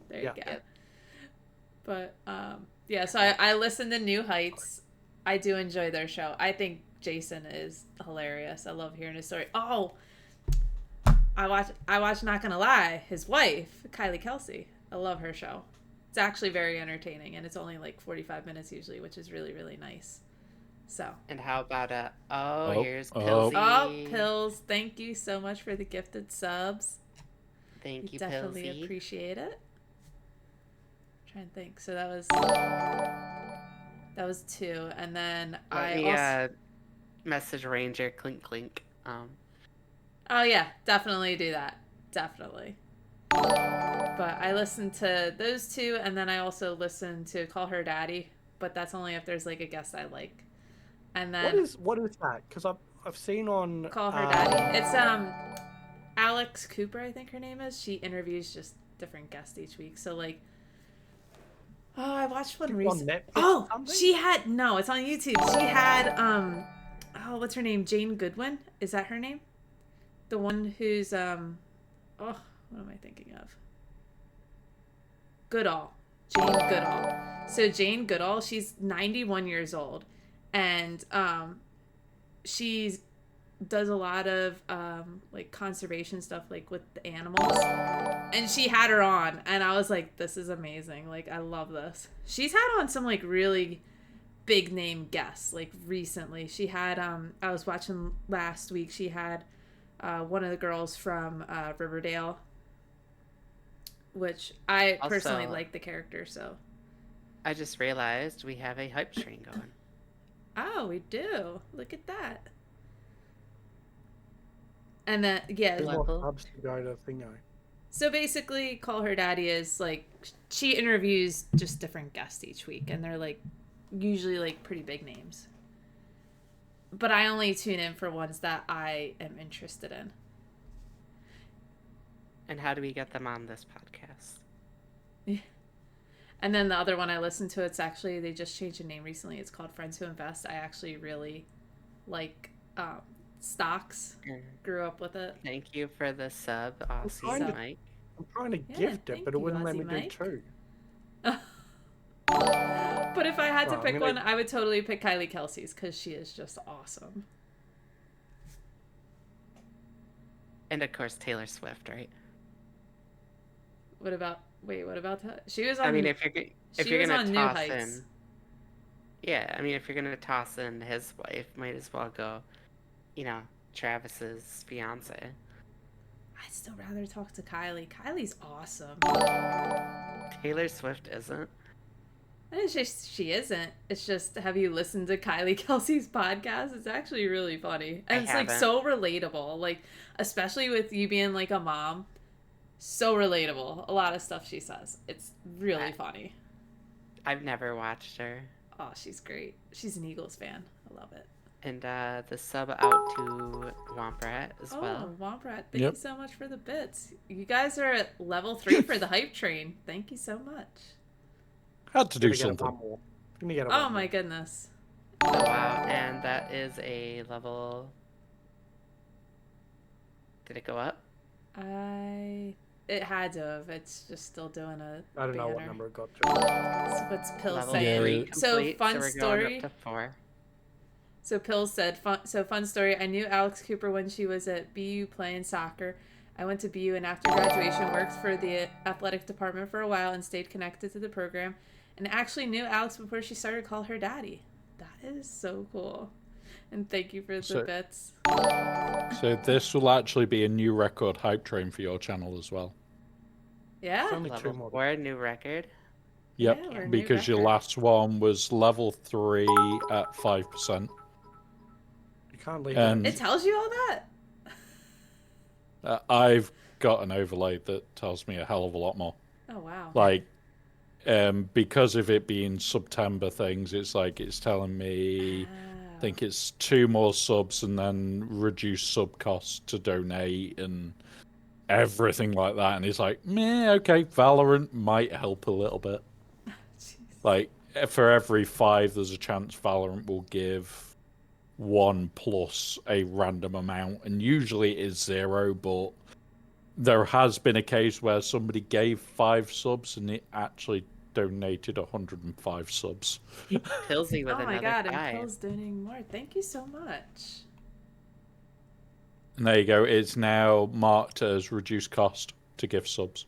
[SPEAKER 2] There you go.
[SPEAKER 1] Yep.
[SPEAKER 2] But yeah, so I listened to New Heights. I do enjoy their show. I think Jason is hilarious. I love hearing his story. Oh, I watch Not Gonna Lie, his wife, Kylie Kelsey. I love her show. It's actually very entertaining, and it's only like 45 minutes usually, which is really, really nice. So.
[SPEAKER 1] And how about here's
[SPEAKER 2] Oh,
[SPEAKER 1] Pillsy.
[SPEAKER 2] Pills, thank you so much for the gifted subs.
[SPEAKER 1] Thank you,
[SPEAKER 2] definitely
[SPEAKER 1] Pillsy.
[SPEAKER 2] Appreciate it. I'm trying to think. So that was 2, and then I
[SPEAKER 1] message Ranger clink clink.
[SPEAKER 2] Oh yeah, definitely do that. Definitely. But I listened to those 2, and then I also listened to Call Her Daddy, but that's only if there's like a guest I like. And then
[SPEAKER 3] what is that? Because I've seen on
[SPEAKER 2] Call Her Daddy. It's Alex Cooper, I think her name is. She interviews just different guests each week. So like, I watched one recently. Oh, she had it's on YouTube. She had what's her name? Jane Goodwin. Is that her name? The one who's what am I thinking of? Goodall. Jane Goodall. So Jane Goodall, she's 91 years old, and she does a lot of like conservation stuff, like with the animals. And she had her on, and I was like, this is amazing. Like, I love this. She's had on some like really big name guests, like recently. She had I was watching last week, she had one of the girls from Riverdale, which I personally like the character, so.
[SPEAKER 1] I just realized we have a hype train going.
[SPEAKER 2] Oh, we do. Look at that. And then, yeah. So basically, Call Her Daddy is like, she interviews just different guests each week, and they're like, usually like pretty big names. But I only tune in for ones that I am interested in.
[SPEAKER 1] And how do we get them on this podcast?
[SPEAKER 2] Yeah. And then the other one I listened to, it's actually, they just changed the name recently. It's called Friends Who Invest. I actually really like stocks. Grew up with it.
[SPEAKER 1] Thank you for the sub, Aussie Mike.
[SPEAKER 3] I'm trying to gift it, but it wouldn't let me do 2.
[SPEAKER 2] But if I had to pick one, I would totally pick Kylie Kelsey's, because she is just awesome.
[SPEAKER 1] And of course, Taylor Swift, right?
[SPEAKER 2] What about that? She was on.
[SPEAKER 1] I mean, if you're gonna
[SPEAKER 2] New
[SPEAKER 1] toss
[SPEAKER 2] Heights.
[SPEAKER 1] in, yeah. I mean, if you're gonna toss in his wife, might as well go, Travis's fiance.
[SPEAKER 2] I'd still rather talk to Kylie. Kylie's awesome.
[SPEAKER 1] Taylor Swift isn't.
[SPEAKER 2] It's just she isn't. It's just, have you listened to Kylie Kelsey's podcast? It's actually really funny. And it's like so relatable. Like, especially with you being like a mom. So relatable. A lot of stuff she says. It's really funny.
[SPEAKER 1] I've never watched her.
[SPEAKER 2] Oh, she's great. She's an Eagles fan. I love it.
[SPEAKER 1] And the sub out to Womprat as well.
[SPEAKER 2] Oh, Womprat, thank you so much for the bits. You guys are at level 3 for the hype train. Thank you so much.
[SPEAKER 4] Had to do something.
[SPEAKER 2] Oh my goodness.
[SPEAKER 1] Oh wow, and that is a level. Did it go up?
[SPEAKER 2] It had to have. It's just still doing a
[SPEAKER 3] I don't know what
[SPEAKER 2] banner.
[SPEAKER 3] number it got to.
[SPEAKER 2] So what's Pill saying? So fun story.
[SPEAKER 1] Up to 4.
[SPEAKER 2] So Pill said, fun story. I knew Alex Cooper when she was at BU playing soccer. I went to BU and after graduation worked for the athletic department for a while and stayed connected to the program. And actually knew Alex before she started Call Her Daddy. That is so cool. And thank you for the bits.
[SPEAKER 4] So this will actually be a new record hype train for your channel as well.
[SPEAKER 2] Yeah.
[SPEAKER 3] Only 2 more.
[SPEAKER 1] Or a new record.
[SPEAKER 4] Yep,
[SPEAKER 2] Yeah,
[SPEAKER 4] because your last one was level 3 at 5%.
[SPEAKER 3] You can't leave
[SPEAKER 2] it tells you all that?
[SPEAKER 4] I've got an overlay that tells me a hell of a lot more.
[SPEAKER 2] Oh, wow.
[SPEAKER 4] Like, because of it being September things, it's like it's telling me, I think it's 2 more subs and then reduce sub costs to donate and everything like that, and he's like, meh, okay, Valorant might help a little bit. Like, for every 5, there's a chance Valorant will give 1 plus a random amount, and usually it is 0, but there has been a case where somebody gave 5 subs and it actually donated 105 subs.
[SPEAKER 1] Pillsy with
[SPEAKER 2] oh my
[SPEAKER 1] another
[SPEAKER 2] god,
[SPEAKER 1] 5.
[SPEAKER 2] and Pill's donating more. Thank you so much.
[SPEAKER 4] And there you go. It's now marked as reduced cost to give subs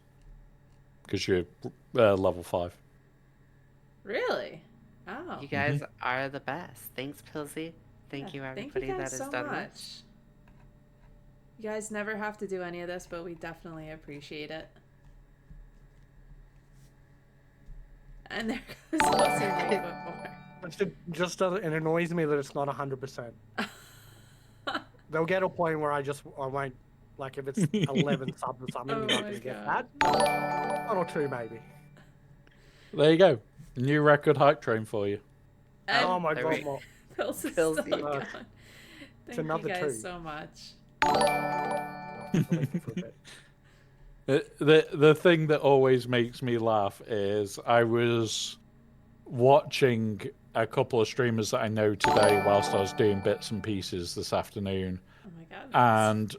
[SPEAKER 4] because you're level 5.
[SPEAKER 2] Really? Oh.
[SPEAKER 1] You guys are the best. Thanks, Pillsy. Thank you, everybody that has done this.
[SPEAKER 2] You guys never have to do any of this, but we definitely appreciate it. And there goes Aussie Mike.
[SPEAKER 3] It annoys me that it's not 100%. They'll get a point where I won't, like if it's 11 subs or something, you're not going to get that. 1 or 2 maybe.
[SPEAKER 4] There you go. New record hype train for you.
[SPEAKER 2] And
[SPEAKER 3] oh my god,
[SPEAKER 2] Pill's is still going.
[SPEAKER 3] It's
[SPEAKER 2] Thank
[SPEAKER 3] another
[SPEAKER 2] you guys
[SPEAKER 3] 2.
[SPEAKER 2] so much.
[SPEAKER 4] The thing that always makes me laugh is I was watching a couple of streamers that I know today whilst I was doing bits and pieces this afternoon.
[SPEAKER 2] Oh my god.
[SPEAKER 4] And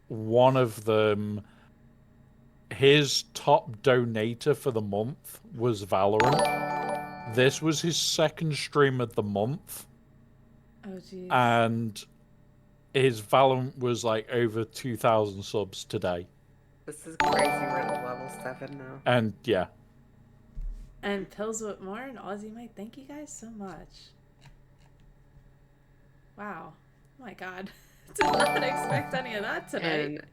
[SPEAKER 4] one of them, his top donator for the month was Valorant. This was his 2nd stream of the month.
[SPEAKER 2] Oh jeez.
[SPEAKER 4] And his Valorant was like over 2,000 subs today.
[SPEAKER 1] This is crazy. We're at level 7 now.
[SPEAKER 4] And yeah.
[SPEAKER 2] And Pills with more and Aussie Mike, thank you guys so much. Wow. Oh my god. Did not expect any of that tonight.
[SPEAKER 1] And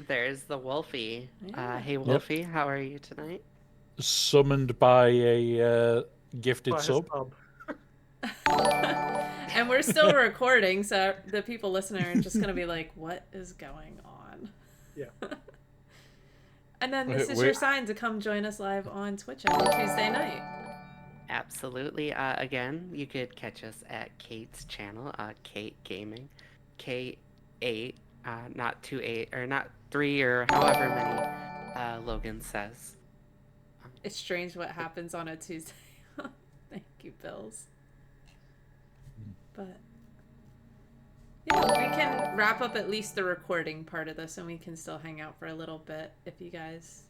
[SPEAKER 1] there's the Wolfie.
[SPEAKER 2] Yeah.
[SPEAKER 1] Hey, Wolfie, how are you tonight?
[SPEAKER 4] Summoned by a gifted sub.
[SPEAKER 2] And we're still recording, so the people listening are just going to be like, what is going on?
[SPEAKER 3] Yeah.
[SPEAKER 2] And then this is your sign to come join us live on Twitch every Tuesday night.
[SPEAKER 1] Absolutely. Again, you could catch us at Kate's channel, K8Gaming. K8, not 28, or not 3, or however many Logan says.
[SPEAKER 2] It's strange what happens on a Tuesday. Thank you, Bills. But yeah, we can wrap up at least the recording part of this, and we can still hang out for a little bit if you guys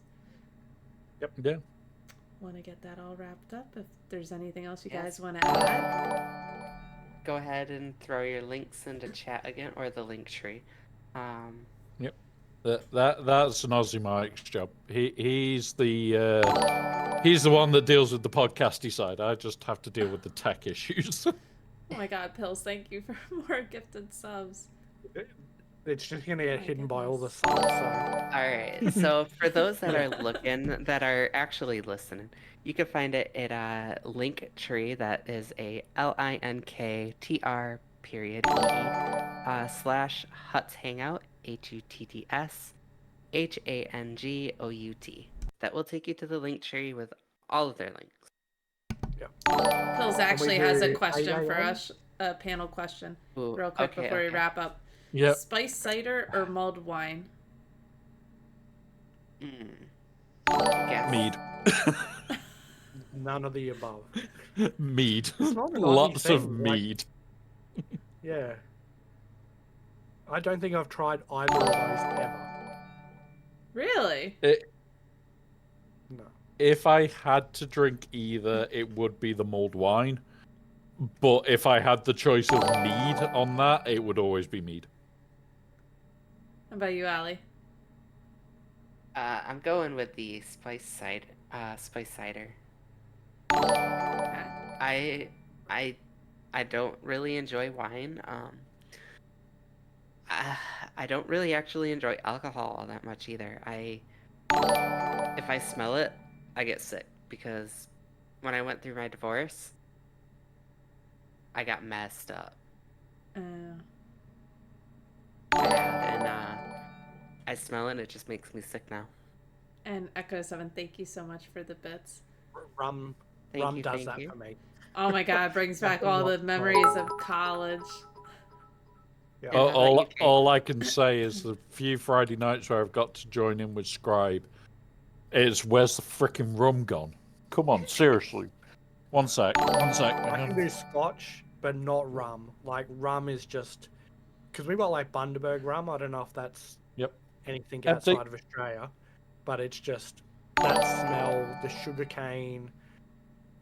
[SPEAKER 2] want to get that all wrapped up. If there's anything else you guys want to add,
[SPEAKER 1] go ahead and throw your links into chat again, or the link tree.
[SPEAKER 4] Yep, that's an Aussie Mike's job. He's the one that deals with the podcasty side. I just have to deal with the tech issues.
[SPEAKER 2] Oh my god, Pills, thank you for more gifted subs.
[SPEAKER 3] It's just going to get hidden by all the subs, so...
[SPEAKER 1] Alright, so for those that are looking, that are actually listening, you can find it at Linktree, that is a linktr period / Hutt's Hangout, HUTTS HANGOUT. That will take you to the Linktree with all of their links.
[SPEAKER 3] Yeah.
[SPEAKER 2] Pills actually has a question for us, a panel question, real quick before we wrap up.
[SPEAKER 4] Yep.
[SPEAKER 2] Spice cider or mulled wine?
[SPEAKER 4] Mead.
[SPEAKER 3] None of the above.
[SPEAKER 4] Mead.
[SPEAKER 3] Not
[SPEAKER 4] Lots of
[SPEAKER 3] thing,
[SPEAKER 4] mead.
[SPEAKER 3] Yeah. I don't think I've tried either of those ever.
[SPEAKER 2] Really?
[SPEAKER 3] No.
[SPEAKER 4] If I had to drink either, it would be the mulled wine. But if I had the choice of mead on that, it would always be mead.
[SPEAKER 2] How about you, Alli?
[SPEAKER 1] I'm going with the spice cider.
[SPEAKER 2] Okay.
[SPEAKER 1] I don't really enjoy wine. I don't really actually enjoy alcohol all that much either. If I smell it, I get sick, because when I went through my divorce, I got messed up. And I smell it and it just makes me sick now.
[SPEAKER 2] And Echo 7, thank you so much for the bits.
[SPEAKER 3] Rum does that for me.
[SPEAKER 2] Oh my god, brings back all the memories of college.
[SPEAKER 3] Yeah.
[SPEAKER 4] All I can say is the few Friday nights where I've got to join in with Scribe is where's the frickin' rum gone? Come on, seriously. One sec.
[SPEAKER 3] I can do Scotch, but not rum. Like rum is just because we got like Bundaberg rum. I don't know if that's anything outside of Australia, but it's just that smell, the sugar cane.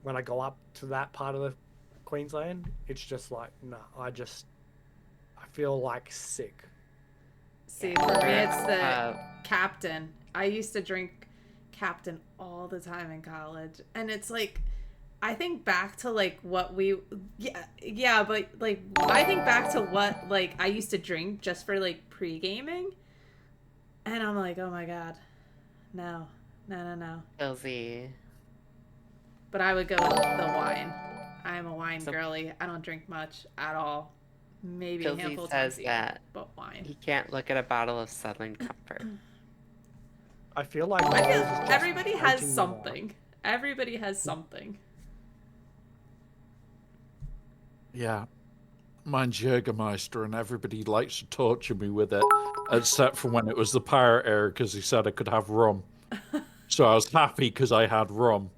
[SPEAKER 3] When I go up to that part of the Queensland, it's just like I feel like sick.
[SPEAKER 2] See, for me, it's the Captain. I used to drink Captain all the time in college, and it's like, I think back to like what we, but like I think back to what like I used to drink just for like pre-gaming, and I'm like, oh my god, no.
[SPEAKER 1] Pilsy.
[SPEAKER 2] But I would go with the wine. I'm a wine girly. I don't drink much at all. Maybe a handful of times a year, but wine.
[SPEAKER 1] He can't look at a bottle of Southern Comfort.
[SPEAKER 3] I feel like
[SPEAKER 2] everybody has something. Everybody has something.
[SPEAKER 4] Yeah. Mine's Jägermeister, and everybody likes to torture me with it, except for when it was the pirate era, because he said I could have rum. So I was happy because I had rum.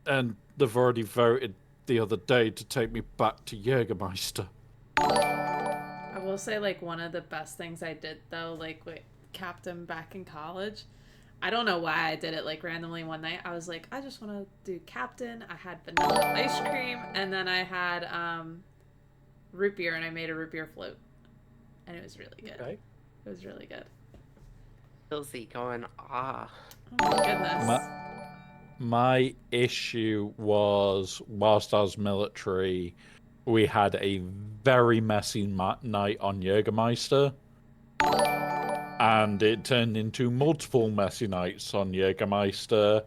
[SPEAKER 4] And they've already voted the other day to take me back to Jägermeister.
[SPEAKER 2] I will say, like, one of the best things I did, though, like, with Captain back in college, I don't know why I did it, like, randomly one night. I was like, I just want to do Captain. I had vanilla ice cream, and then I had root beer, and I made a root beer float. And it was really good. Okay. It was really good.
[SPEAKER 1] Pilsy going off.
[SPEAKER 2] Oh, my goodness.
[SPEAKER 4] My issue was, whilst I was military, we had a very messy night on Jägermeister. And it turned into multiple messy nights on Jägermeister.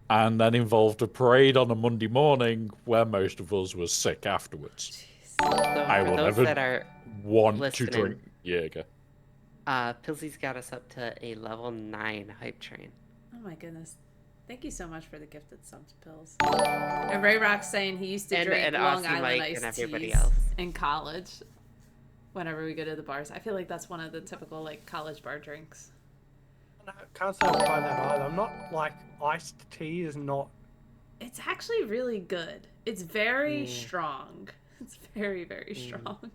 [SPEAKER 4] And then involved a parade on a Monday morning where most of us were sick afterwards.
[SPEAKER 1] So
[SPEAKER 4] I will never want to drink Jäger.
[SPEAKER 1] Pilsy's got us up to a level 9 hype train.
[SPEAKER 2] Oh my goodness. Thank you so much for the gifted subs, Pills. And Ray Rock's saying he used to drink Long Island iced teas in college whenever we go to the bars. I feel like that's one of the typical like college bar drinks.
[SPEAKER 3] I can't say I've tried that either. I'm not like iced tea is not.
[SPEAKER 2] It's actually really good. It's very strong. It's very, very strong.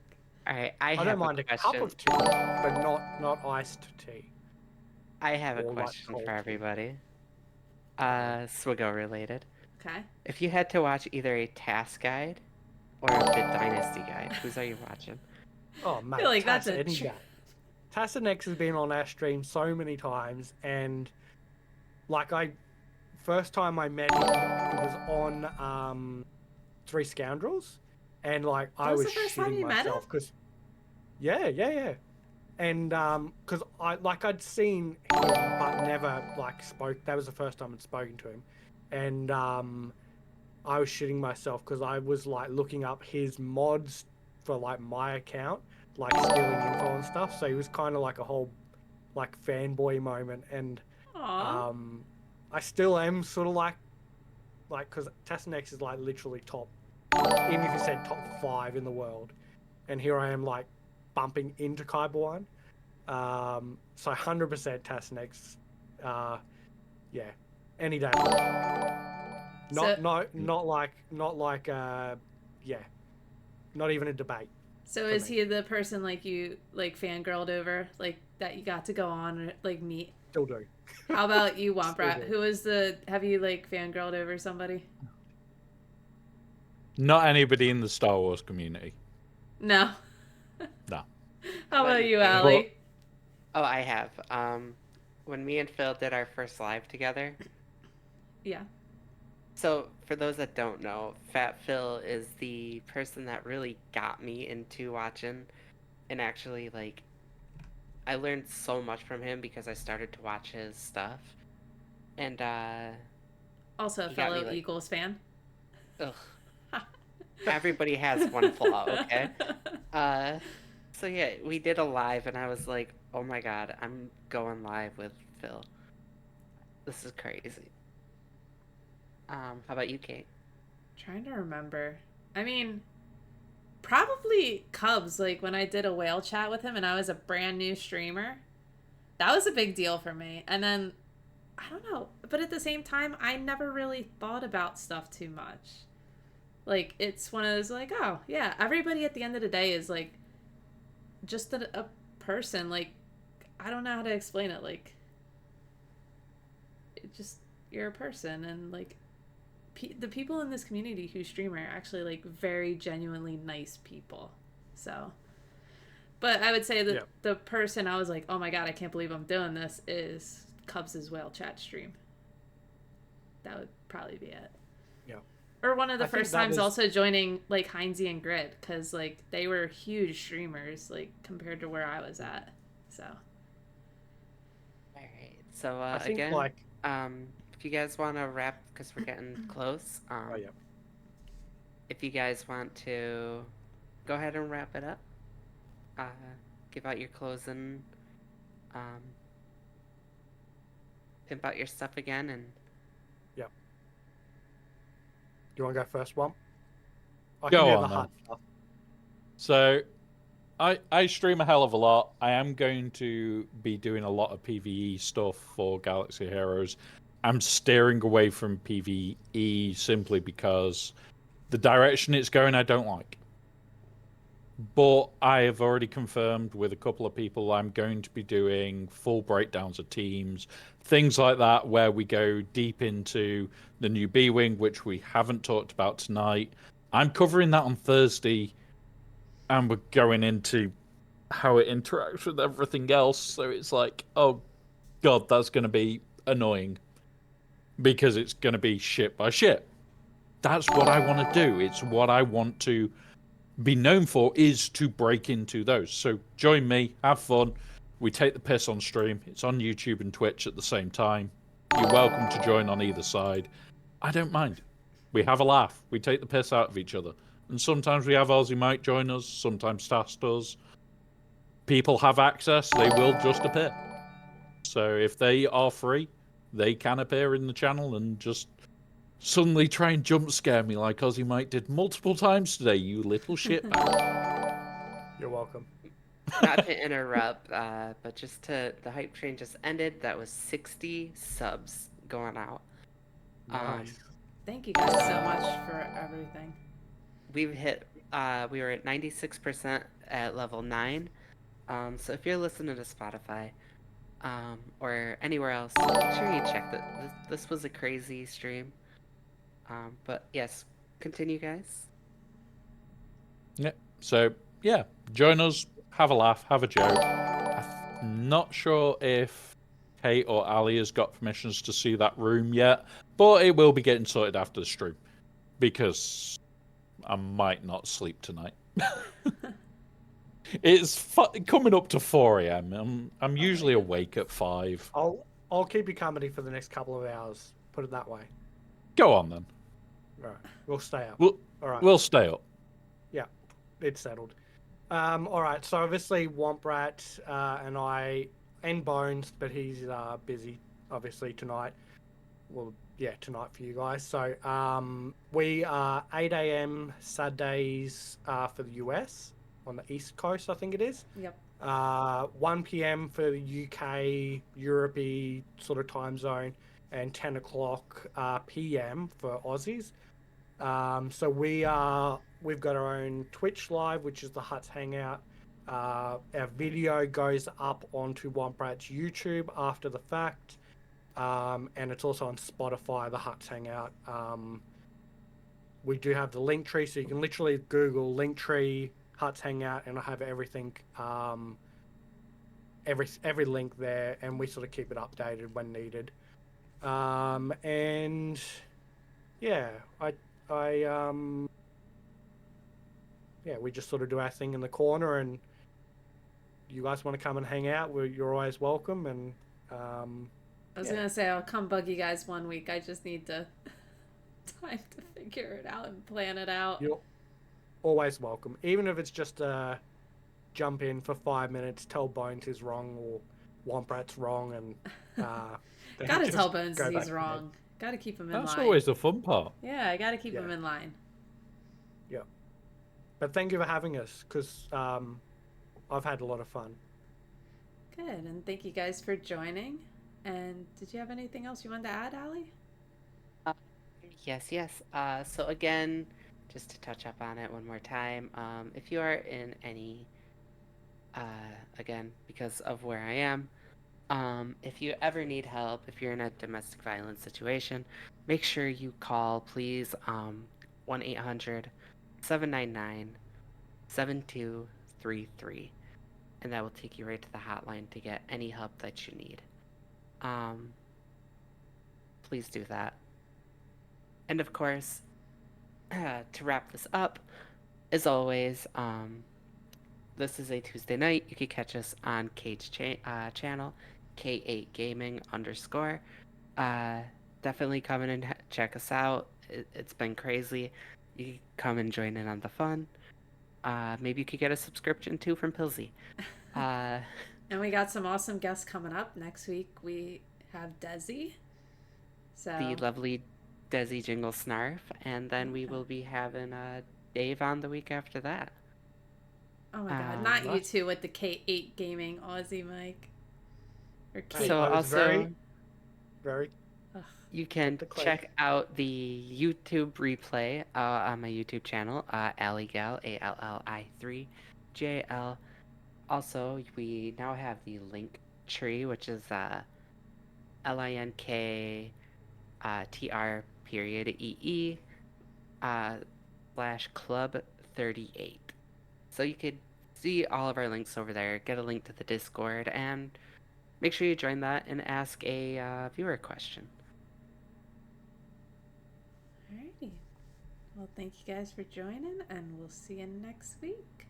[SPEAKER 1] All right,
[SPEAKER 3] I don't mind a cup of tea, but not iced tea.
[SPEAKER 1] I have a question for everybody. Swiggo related.
[SPEAKER 2] Okay.
[SPEAKER 1] If you had to watch either a task guide or a Bit Dynasty guide, whose are you watching?
[SPEAKER 3] Oh mate, I feel like that's a Tassanex has been on our stream so many times, and like first time I met him, it was on Three Scoundrels, and like I was shitting myself because yeah. And because I'd seen him but never like spoke. That was the first time I'd spoken to him, and I was shitting myself because I was like looking up his mods for like my account, like stealing info and stuff. So he was kind of like a whole like fanboy moment, and I still am sort of like because Tassanex is like literally top, even if you said top 5 in the world, and here I am like bumping into Kaiba 1. So 100% Tassanex. Yeah, any day. Not even a debate.
[SPEAKER 2] So is he the person like you like fangirled over, like that you got to go on like meet?
[SPEAKER 3] Still do.
[SPEAKER 2] How about you, Womprat? Have you like fangirled over somebody?
[SPEAKER 4] Not anybody in the Star Wars community.
[SPEAKER 2] No.
[SPEAKER 4] No.
[SPEAKER 2] How about you, Alli?
[SPEAKER 1] Oh, I have. When me and Phil did our first live together.
[SPEAKER 2] Yeah.
[SPEAKER 1] So, for those that don't know, Fat Phil is the person that really got me into watching, and actually, like, I learned so much from him because I started to watch his stuff, and,
[SPEAKER 2] also a fellow Eagles fan.
[SPEAKER 1] Ugh. Everybody has one flaw, okay? So yeah, we did a live, and I was like, oh my god, I'm going live with Phil. This is crazy. How about you, Kate?
[SPEAKER 2] Trying to remember. I mean, Probably Cubs, like when I did a whale chat with him and I was a brand new streamer. That was a big deal for me. And then, I don't know, but at the same time, I never really thought about stuff too much. Like, it's one of those, like, oh, yeah, everybody at the end of the day is, like, just a person. Like, I don't know how to explain it. Like, it just, you're a person. And, like, the people in this community who stream are actually, like, very genuinely nice people. So, but I would say that the person I was like, oh my god, I can't believe I'm doing this, is Cubs' whale chat stream. That would probably be it.
[SPEAKER 3] Yeah.
[SPEAKER 2] Or one of the first times also joining, like, Heinzie and Grid, because, like, they were huge streamers, like, compared to where I was at. So.
[SPEAKER 1] Alright, so, again, if you guys want to wrap, because we're getting close, if you guys want to go ahead and wrap it up, give out your closing, pimp out your stuff again, and...
[SPEAKER 3] Yep. Do you want to go first, Womp?
[SPEAKER 4] Go on, then. So, I stream a hell of a lot. I am going to be doing a lot of PvE stuff for Galaxy Heroes. I'm steering away from PvE simply because the direction it's going I don't like. But I have already confirmed with a couple of people I'm going to be doing full breakdowns of teams, things like that, where we go deep into the new B-Wing, which we haven't talked about tonight. I'm covering that on Thursday, and we're going into how it interacts with everything else. So it's like, oh god, that's going to be annoying. Because it's going to be ship by ship. That's what I want to do. It's what I want to be known for, is to break into those. So join me, have fun. We take the piss on stream. It's on YouTube and Twitch at the same time. You're welcome to join on either side. I don't mind. We have a laugh. We take the piss out of each other. And sometimes we have Aussie Mike join us. Sometimes Tass does. People have access. They will just appear. So if they are free, they can appear in the channel and just suddenly try and jump scare me like Aussie Mike did multiple times today, you little shitbag.
[SPEAKER 3] You're welcome.
[SPEAKER 1] Not to interrupt, but just the hype train just ended. That was 60 subs going out.
[SPEAKER 3] Nice.
[SPEAKER 2] Thank you guys so much for everything.
[SPEAKER 1] We've hit, we were at 96% at level 9. So if you're listening to Spotify, or anywhere else, make sure you check that. This was a crazy stream. But yes, continue, guys.
[SPEAKER 4] Yeah. So yeah, join us, have a laugh, have a joke. I'm not sure if Kate or Ali has got permissions to see that room yet, but it will be getting sorted after the stream because I might not sleep tonight. It's coming up to 4 a.m. I'm usually awake at 5.
[SPEAKER 3] I'll keep you company for the next couple of hours. Put it that way.
[SPEAKER 4] Go on then.
[SPEAKER 3] All right, we'll stay up.
[SPEAKER 4] All right, we'll stay up.
[SPEAKER 3] Yeah, it's settled. All right. So obviously Womprat and I and Bones, but he's busy obviously tonight. Well, yeah, tonight for you guys. So we are 8 a.m. Saturdays for the US. On the East Coast, I think it is.
[SPEAKER 2] Yep.
[SPEAKER 3] 1 p.m. for the UK, Europe sort of time zone, and 10 o'clock p.m. for Aussies. So we've got our own Twitch live, which is the Hutt's Hangout. Our video goes up onto Womprat's YouTube after the fact, and it's also on Spotify, the Hutt's Hangout. We do have the link tree, so you can literally Google link tree Hutt's Hangout, and I have everything, every link there, and we sort of keep it updated when needed. And yeah, we just sort of do our thing in the corner, and you guys want to come and hang out, you're always welcome. And
[SPEAKER 2] I was gonna say I'll come bug you guys one week. I just need to time to figure it out and plan it out.
[SPEAKER 3] You're always welcome, even if it's just jump in for 5 minutes, tell Bones is wrong or Womprat's wrong, and
[SPEAKER 2] gotta tell Bones he's wrong. Gotta keep him in line.
[SPEAKER 4] That's always the fun part.
[SPEAKER 2] Yeah, I gotta keep him in line.
[SPEAKER 3] Yeah. But thank you for having us, because I've had a lot of fun.
[SPEAKER 2] Good, and thank you guys for joining. And did you have anything else you wanted to add, Allie?
[SPEAKER 1] Yes. So again, just to touch up on it one more time, if you are in any, again, because of where I am, if you ever need help, if you're in a domestic violence situation, make sure you call, please, 1-800-799-7233, and that will take you right to the hotline to get any help that you need. Please do that. And of course, to wrap this up, as always, this is a Tuesday night. You can catch us on Kate's channel, K8Gaming _. Definitely come in and check us out. It's been crazy. You can come and join in on the fun. Maybe you could get a subscription too from Pilsy.
[SPEAKER 2] And we got some awesome guests coming up. Next week we have Desi.
[SPEAKER 1] The lovely Desi Jingle Snarf. And then we will be having Dave on the week after that.
[SPEAKER 2] Oh my god, not nice. You two with the K8Gaming Aussie Mike.
[SPEAKER 1] Or so also,
[SPEAKER 3] very.
[SPEAKER 1] You can check out the YouTube replay on my YouTube channel, Alli3Gal, Alli3Gal. Also, we now have the link tree, which is LINK TR.EE /club 38. So you could see all of our links over there, get a link to the Discord, and make sure you join that and ask a viewer question.
[SPEAKER 2] Alrighty. Well, thank you guys for joining, and we'll see you next week.